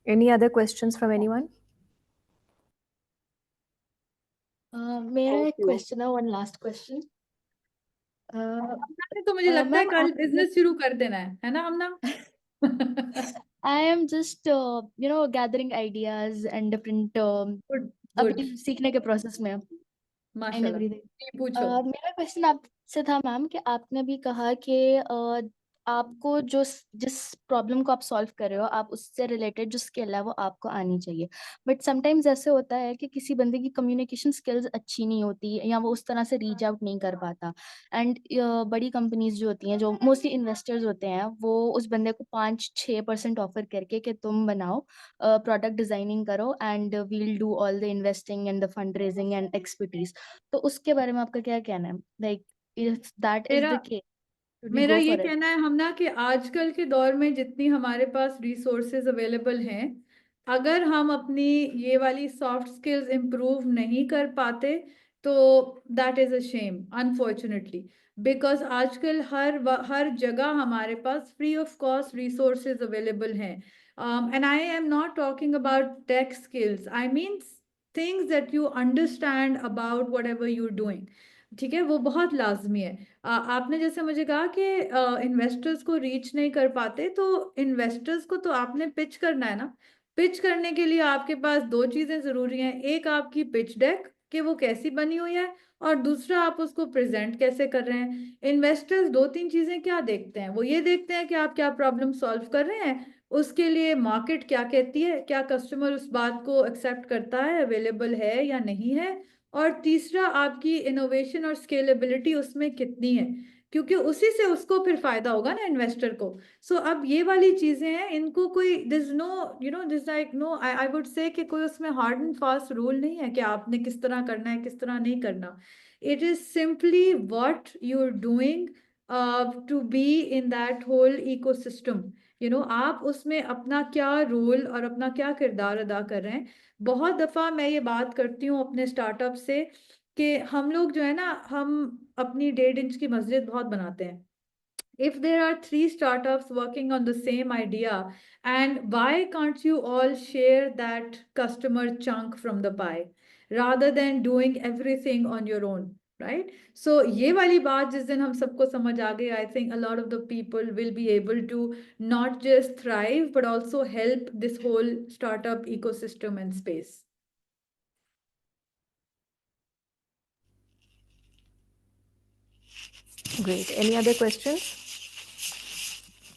Any other questions from anyone? मेरा Thank एक you. Question है, one last question. तो मुझे लगता है मैम कल आपने बिजनेस शुरू कर देना है ना हमना? I am just gathering ideas and different, good good, अभी सीखने के प्रोसेस में एंड माशाल्लाह। एवरीथिंग। जी, पूछो। मेरा क्वेश्चन आपसे था मैम कि आपने भी कहा कि आपको जिस प्रॉब्लम को आप सॉल्व कर रहे हो, आप उससे रिलेटेड जो स्किल है वो आपको आनी चाहिए। बट समटाइम्स ऐसे होता है कि किसी बंदे की कम्युनिकेशन स्किल्स अच्छी नहीं होती या वो उस तरह से रीच आउट नहीं कर पाता। एंड बड़ी कंपनीज जो होती हैं, जो मोस्टली इन्वेस्टर्स होते हैं, वो उस बंदे को 5-6% ऑफर करके कि तुम बनाओ, प्रोडक्ट डिजाइनिंग करो and we'll do all the investing and the fund raising and expertise. तो उसके बारे में आपका क्या कहना है? लाइक इफ दैट इज मेरा द केस, should we मेरा go ये for it? कहना है हमना कि आजकल के दौर में जितनी हमारे पास रिसोर्सेज अवेलेबल हैं, अगर हम अपनी ये वाली सॉफ्ट स्किल्स इम्प्रूव नहीं कर पाते तो that is a shame, unfortunately. Because आजकल हर जगह हमारे पास free of cost resources available हैं। And I am not talking about tech skills, I mean things that you understand about whatever your doing. ठीक है, वो बहुत लाजमी है। आपने जैसे मुझे कहा कि इन्वेस्टर्स को रीच नहीं कर पाते, तो इन्वेस्टर्स को तो आपने पिच करना है ना। पिच करने के लिए आपके पास दो चीजें जरूरी हैं, एक आपकी पिच डेक कि वो कैसी बनी हुई है, और दूसरा आप उसको प्रेजेंट कैसे कर रहे हैं। इन्वेस्टर्स दो तीन चीजें क्या देखते हैं, वो ये देखते हैं कि आप क्या प्रॉब्लम सॉल्व कर रहे हैं, उसके लिए मार्केट क्या कहती है, क्या कस्टमर उस बात को एक्सेप्ट करता है, अवेलेबल है या नहीं है, और तीसरा आपकी इनोवेशन और स्केलेबिलिटी उसमें कितनी है, क्योंकि उसी से उसको फिर फायदा होगा ना इन्वेस्टर को। सो अब ये वाली चीजें हैं, इनको कोई this no this like no, I would say कि कोई उसमें हार्ड एंड फास्ट रूल नहीं है कि आपने किस तरह करना है किस तरह नहीं करना। It is simply what you are doing to be in that whole ecosystem. आप उसमें अपना क्या रोल और अपना क्या किरदार अदा कर रहे हैं। बहुत दफा मैं ये बात करती हूँ अपने स्टार्टअप से कि हम लोग जो है ना, हम अपनी 1.5 इंच की मस्जिद बहुत बनाते हैं। If there are 3 startups working on the same idea, and why can't you all share that customer chunk from the pie rather than doing everything on your own, right? So ये वाली बात जिस दिन हम सबको समझ आ गई, I think a lot of the people will be able to not just thrive but also help this whole startup ecosystem and space. Great. Any other questions?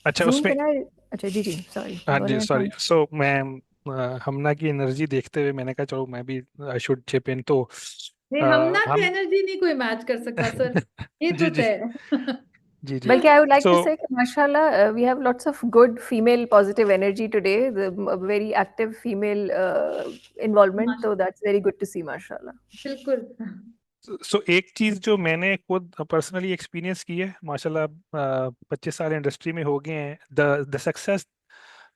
अच्छा Zoom, उसमें can I? अच्छा जी जी, sorry. हाँ Go जी ahead. Sorry, सो मैं हमना की energy देखते हुए मैंने कहा चलो मैं भी आई शुड चिप इन। तो नहीं, हमना की हम एनर्जी नहीं कोई मैच कर सकता सर, ये जी तो जी तय है। जी जी। Balki, I would like so to say, mashallah, we have lots of good female positive energy today. Very active female involvement. So that's very good to see, mashallah. बिल्कुल। एक चीज जो मैंने खुद पर्सनली एक्सपीरियंस की है, माशाल्लाह 25 साल इंडस्ट्री में हो गए हैं, द सक्सेस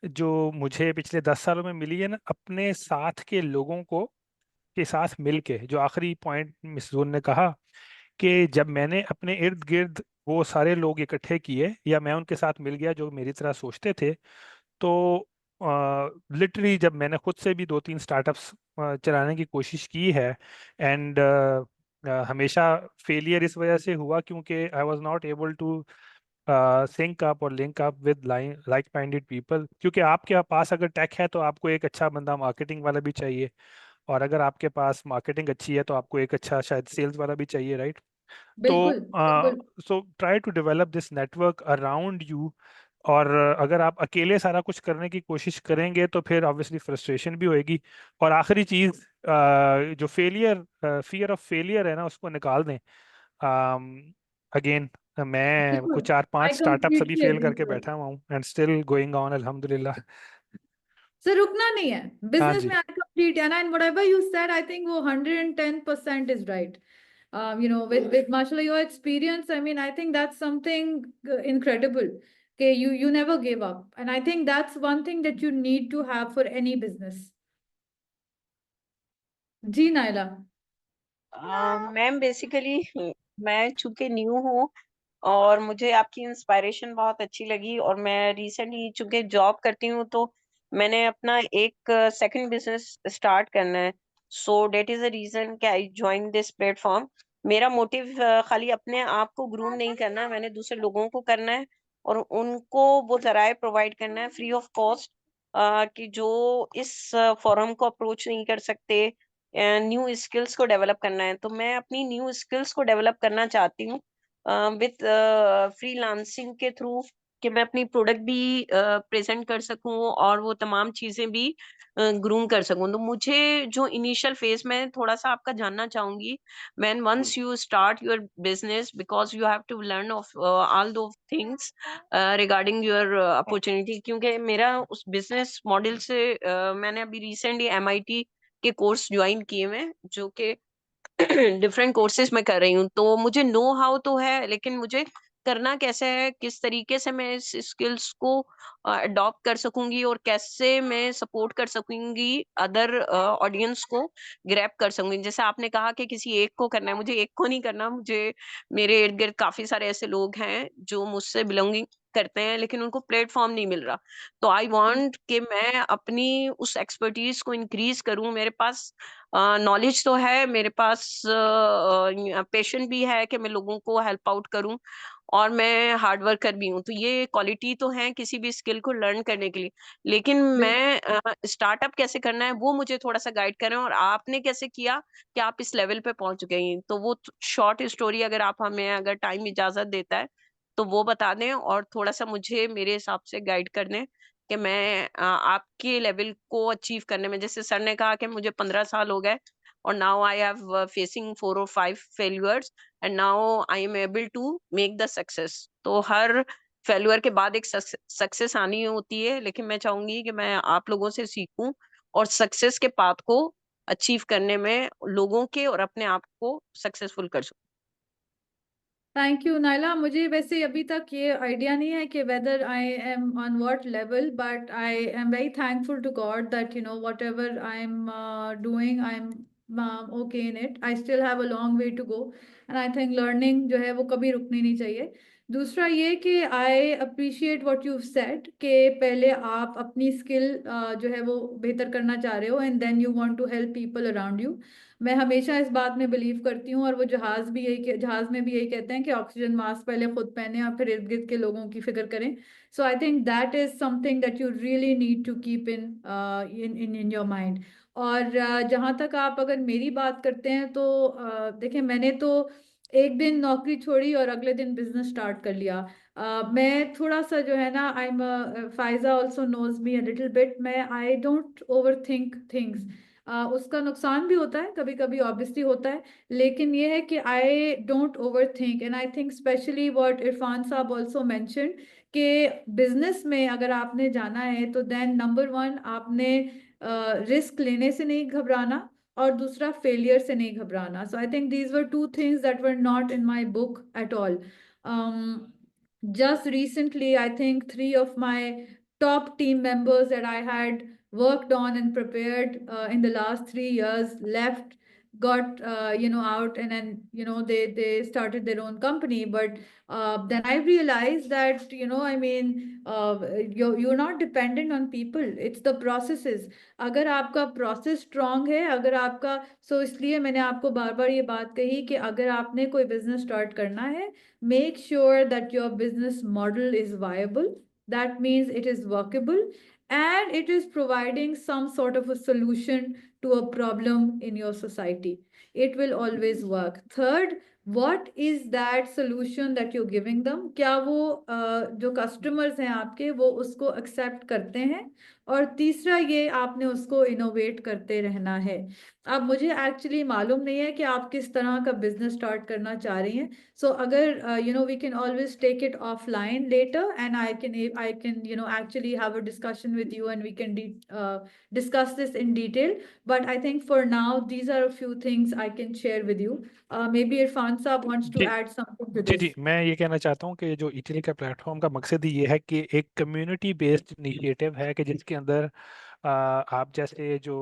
जो मुझे पिछले 10 सालों में मिली है ना, अपने साथ के लोगों को के साथ मिलके, जो आखिरी पॉइंट मिस जून ने कहा कि जब मैंने अपने इर्द गिर्द वो सारे लोग इकट्ठे किए या मैं उनके साथ मिल गया जो मेरी तरह सोचते थे, तो लिटरली जब मैंने खुद से भी 2-3 स्टार्टअप्स चलाने की कोशिश की है, एंड हमेशा फेलियर इस वजह से हुआ क्योंकि I was not able to sync up और link up with like minded people. क्योंकि आपके पास अगर टेक है तो आपको एक अच्छा बंदा मार्केटिंग वाला भी चाहिए, और अगर आपके पास मार्केटिंग अच्छी है तो आपको एक अच्छा शायद सेल्स वाला भी चाहिए, राइट? बिल्कुल तो बिल्कुल so try to develop this network around you. और अगर आप अकेले सारा कुछ करने की कोशिश करेंगे तो फिर ऑब्वियसली फ्रस्ट्रेशन भी होएगी। और आखिरी चीज़, जो फियर ऑफ फेलियर है ना, उसको निकाल दें। अगेन मैं बिल्कुल। कुछ 4-5 आई स्टार्टअप्स अभी कंप्लीटली फेल एग्री करके सर। बैठा हुआ हूँ एंड स्टिल गोइंग ऑन, अल्हम्दुलिल्लाह। सर रुकना नहीं है हाँ बिजनेस जी। में, आई कंप्लीट है ना, and whatever you said I think वो 110% is right. With mashallah your experience, I mean, I think that's something incredible. Okay, you never gave up, and I think that's one thing that you need to have for any business. जी Naila. Ma'am basically मैं चूंकि new हूँ और मुझे आपकी inspiration बहुत अच्छी लगी, और मैं रिसेंटली चूंकि जॉब करती हूँ तो मैंने अपना एक सेकंड बिजनेस स्टार्ट करना है, सो डेट इज द रीजन कि आई ज्वाइन दिस प्लेटफॉर्म. मेरा मोटिव खाली अपने आप को ग्रूम नहीं करना है, मैंने दूसरे लोगों को करना है और उनको वो जराए प्रोवाइड करना है फ्री ऑफ कॉस्ट, कि जो इस फोरम को अप्रोच नहीं कर सकते, न्यू स्किल्स को डेवलप करना है. तो मैं अपनी न्यू स्किल्स को डेवलप करना चाहती हूँ विथ फ्रीलांसिंग के थ्रू, कि मैं अपनी प्रोडक्ट भी प्रेजेंट कर सकूं और वो तमाम चीजें भी ग्रूम कर सकूं. तो मुझे जो इनिशियल फेज में थोड़ा सा आपका जानना चाहूंगी, when once you start your business, because you have to learn of all those things regarding your opportunity, क्योंकि मेरा उस बिजनेस मॉडल से मैंने अभी रिसेंटली MIT के कोर्स ज्वाइन किए हुए, जो कि डिफरेंट कोर्सेज में कर रही हूँ. तो मुझे नो हाउ तो है, लेकिन मुझे करना कैसे है, किस तरीके से मैं इस स्किल्स को अडॉप्ट कर सकूंगी और कैसे मैं सपोर्ट कर सकूंगी अदर ऑडियंस को ग्रैब कर सकूंगी. जैसे आपने कहा कि किसी एक को करना है, मुझे एक को नहीं करना, मुझे मेरे इर्द गिर्द काफी सारे ऐसे लोग हैं जो मुझसे बिलोंगिंग करते हैं लेकिन उनको प्लेटफॉर्म नहीं मिल रहा. तो आई वांट कि मैं अपनी उस एक्सपर्टीज को इंक्रीज करूं. मेरे पास नॉलेज तो है, मेरे पास पेशेंट भी है कि मैं लोगों को हेल्प आउट करूं, और मैं हार्ड वर्कर भी हूँ. तो ये क्वालिटी तो है किसी भी स्किल को लर्न करने के लिए, लेकिन मैं स्टार्टअप कैसे करना है वो मुझे थोड़ा सा गाइड करें, और आपने कैसे किया कि आप इस लेवल पे पहुंच गई. तो वो शॉर्ट स्टोरी अगर आप हमें, अगर टाइम इजाजत देता है तो वो बता दें, और थोड़ा सा मुझे मेरे हिसाब से गाइड कर दें कि मैं आपके लेवल को अचीव करने में, जैसे सर ने कहा कि मुझे 15 साल हो गए और now I have facing 4 or 5 failures and now I am able to make the success. तो हर फेल्यूर के बाद एक सक्सेस आनी होती है, लेकिन मैं चाहूंगी कि मैं आप लोगों से सीखूं और सक्सेस के पाथ को अचीव करने में लोगों के और अपने आप को सक्सेसफुल कर सकूं. Thank you Naila. मुझे वैसे अभी तक ये आइडिया नहीं है कि whether I am on what level, but I am very thankful to God that whatever I am doing, I am okay in it. I still have a long way to go, and I think learning जो है वो कभी रुकनी नहीं चाहिए. दूसरा ये कि I appreciate what you said कि पहले आप अपनी स्किल जो है वो बेहतर करना चाह रहे हो, and then you want to help people around you. मैं हमेशा इस बात में बिलीव करती हूँ, और वो जहाज में भी यही कहते हैं कि ऑक्सीजन मास्क पहले खुद पहने और फिर इर्द गिर्द के लोगों की फिक्र करें. So I think that is something that you really need to keep in your mind. और जहाँ तक आप अगर मेरी बात करते हैं तो देखिए, मैंने तो एक दिन नौकरी छोड़ी और अगले दिन बिजनेस स्टार्ट कर लिया. मैं थोड़ा सा जो है ना, I am Faiza also knows me a little bit. मैं I don't over think things. उसका नुकसान भी होता है कभी कभी, ऑब्वियसली होता है, लेकिन ये है कि I don't over think. And I think specially what Irfan साहब ऑल्सो मैंशन कि बिजनेस में अगर आपने जाना है तो देन नंबर 1 आपने रिस्क लेने से नहीं घबराना, और दूसरा फेलियर से नहीं घबराना. So I think these were 2 things that were not in my book at all. Just recently, I think 3 of my top team members that I had worked on and prepared in the last 3 years left, got out, and then they started their own company. But then I realized that I mean, you're not dependent on people, it's the processes. अगर आपका process strong है, अगर आपका इसलिए मैंने आपको बार बार ये बात कही कि अगर आपने कोई बिजनेस स्टार्ट करना है, make sure that your business model is viable. That means it is workable and it is providing some sort of a solution to a problem in your society. It will always work. Third, what is that solution that you're giving them? क्या वो जो customers हैं आपके, वो उसको accept करते हैं? और तीसरा ये, आपने उसको innovate करते रहना है. अब मुझे एक्चुअली मालूम नहीं है कि आप किस तरह का बिजनेस स्टार्ट करना चाह रही हैं. So agar we can always take it offline later, and I can actually have a discussion with you, and we can discuss this in detail. but I think for now these are a few things I can share with you. Maybe Irfan Saab wants to ji add something to ji this. जी मैं ये कहना चाहता हूँ कि जो ETL का platform का मकसद ही ये है कि एक कम्युनिटी बेस्ड इनिशिएटिव है कि जिसके अंदर आप जैसे जो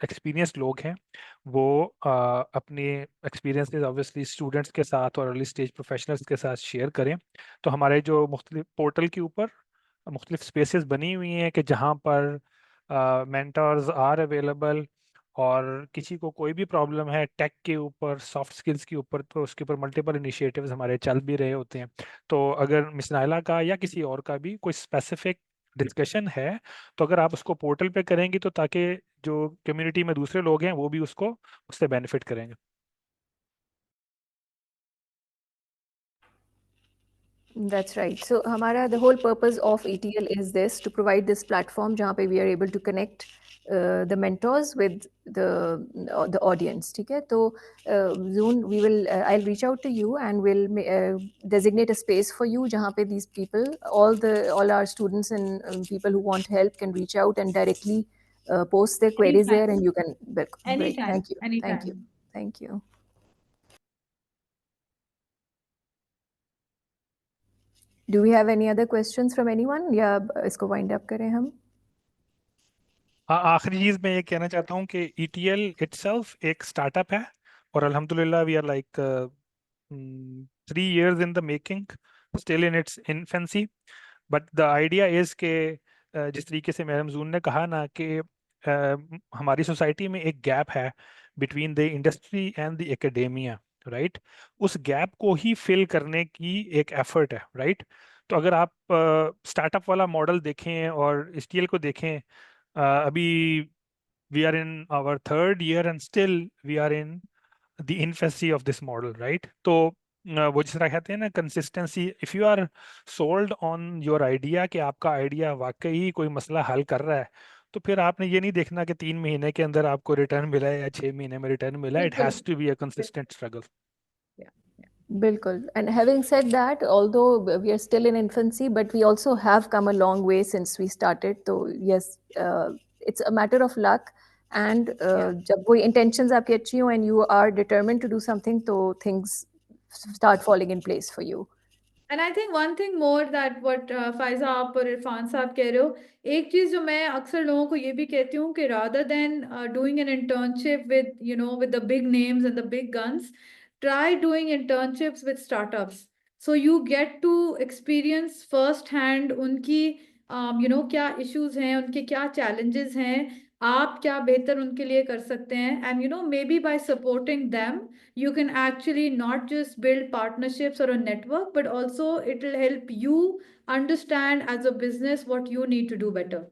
एक्सपीरियंस लोग हैं वो अपने एक्सपीरियंसेस ऑब्वियसली स्टूडेंट्स के साथ और अर्ली स्टेज प्रोफेशनल्स के साथ शेयर करें। तो हमारे जो मुख्तलिफ पोर्टल के ऊपर मुख्तलिफ स्पेसेस बनी हुई हैं कि जहाँ पर मेंटर्स आर अवेलेबल, और किसी को कोई भी प्रॉब्लम है टेक के ऊपर सॉफ्ट स्किल्स के ऊपर तो उसके ऊपर मल्टीपल इनिशिएटिव्स हमारे चल भी रहे होते हैं। तो अगर मिस नाइला का या किसी और का भी कोई स्पेसिफिक डिस्कशन है तो अगर आप उसको पोर्टल पे करेंगी तो ताकि जो कम्युनिटी में दूसरे लोग हैं वो भी उससे बेनिफिट करेंगे। That's right. So, हमारा the whole purpose of ETL is this, to provide this platform जहाँ पे we are able to connect the mentors with the audience. ठीक है? तो Zoom, I'll reach out to you and we'll designate a space for you जहाँ पे these people, all our students and people who want help can reach out and directly post their queries there, and you can. Great. Anytime, Thank you. Thank you. anytime. Thank you. Do we have any other questions from anyone? या इसको wind up करें हम? आखिरी चीज मैं ये कहना चाहता हूँ कि ETL इटसेल्फ एक स्टार्टअप है और अल्हम्दुलिल्लाह we are like 3 years in the making, still in its infancy, but the idea is कि जिस तरीके से मैडम जून ने कहा ना कि हमारी सोसाइटी में एक गैप है between the industry and the academia, right? उस गैप को ही फिल करने की एक एफर्ट है, राइट? तो अगर आप स्टार्टअप वाला मॉडल देखें और STL को देखें, अभी we are in our 3rd year and still we are in the infancy of this model, right? तो वो जिस तरह कहते हैं ना consistency, if you are sold on your idea कि आपका आइडिया वाकई ही कोई मसला हल कर रहा है, तो फिर आपने ये नहीं देखना कि 3 महीने के अंदर आपको रिटर्न मिला है या 6 महीने में रिटर्न मिला है। इट बिल्कुल। Has to be a consistent struggle. Bilkul. And having said that, although we are still in infancy, but we also have come a long way since we started. So yes, it's a matter of luck. And जब वो intentions आपकी अच्छी हो and you are determined to do something, तो things start falling in place for you. And I think one thing more that what Faiza आप और इरफान साहब कह रहे हो, एक चीज जो मैं अक्सर लोगों को ये भी कहती हूँ कि rather than doing an internship with with the big names and the big guns, try doing internships with startups. So you get to experience first hand उनकी क्या issues हैं, उनके क्या challenges हैं, आप क्या बेहतर उनके लिए कर सकते हैं, and maybe by supporting them you can actually not just build partnerships or a network, but also it will help you understand as a business what you need to do better.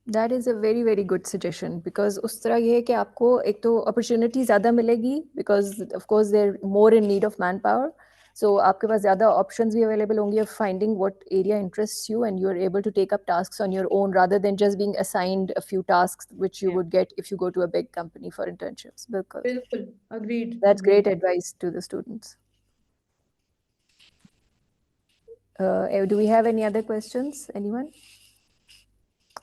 That is a very very good suggestion, because उस तरह ये है कि आपको एक तो opportunity ज़्यादा मिलेगी, because of course they're more in need of manpower. So आपके पास ज़्यादा options भी available होंगी of finding what area interests you, and you're able to take up tasks on your own rather than just being assigned a few tasks which you would get if you go to a big company for internships. Bilkul. Bilkul. Agreed. That's Agreed. great advice to the students. Do we have any other questions? Anyone?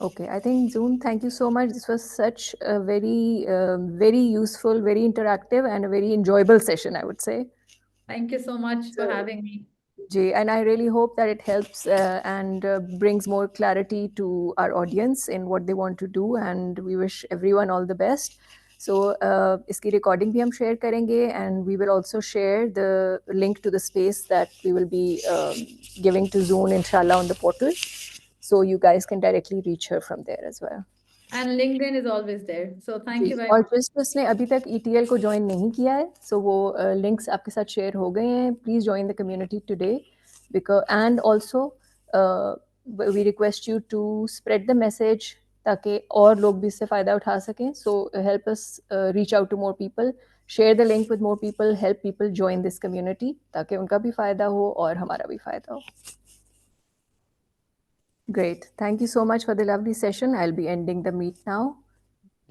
Okay, I think Zoom, thank you so much. This was such a very useful, very interactive, and a very enjoyable session, I would say. Thank you so much for having me. Jay, and I really hope that it helps and brings more clarity to our audience in what they want to do, and we wish everyone all the best. So, iski recording bhi hum share karenge, and we will also share the link to the space that we will be giving to Zoom, inshallah, on the portal. So you guys can directly reach her from there as well. And LinkedIn is always there. So thank you very और much. जिसने अभी तक ETL को join नहीं किया है, so वो links आपके साथ शेयर हो गए हैं. Please join the community today, and also we request you to spread the message ताकि और लोग भी इससे फायदा उठा सकें. So help us reach out to more people, share the link with more people, help people join this community ताकि उनका भी फायदा हो और हमारा भी फायदा हो. Great. Thank you so much for the lovely session. I'll be ending the meet now.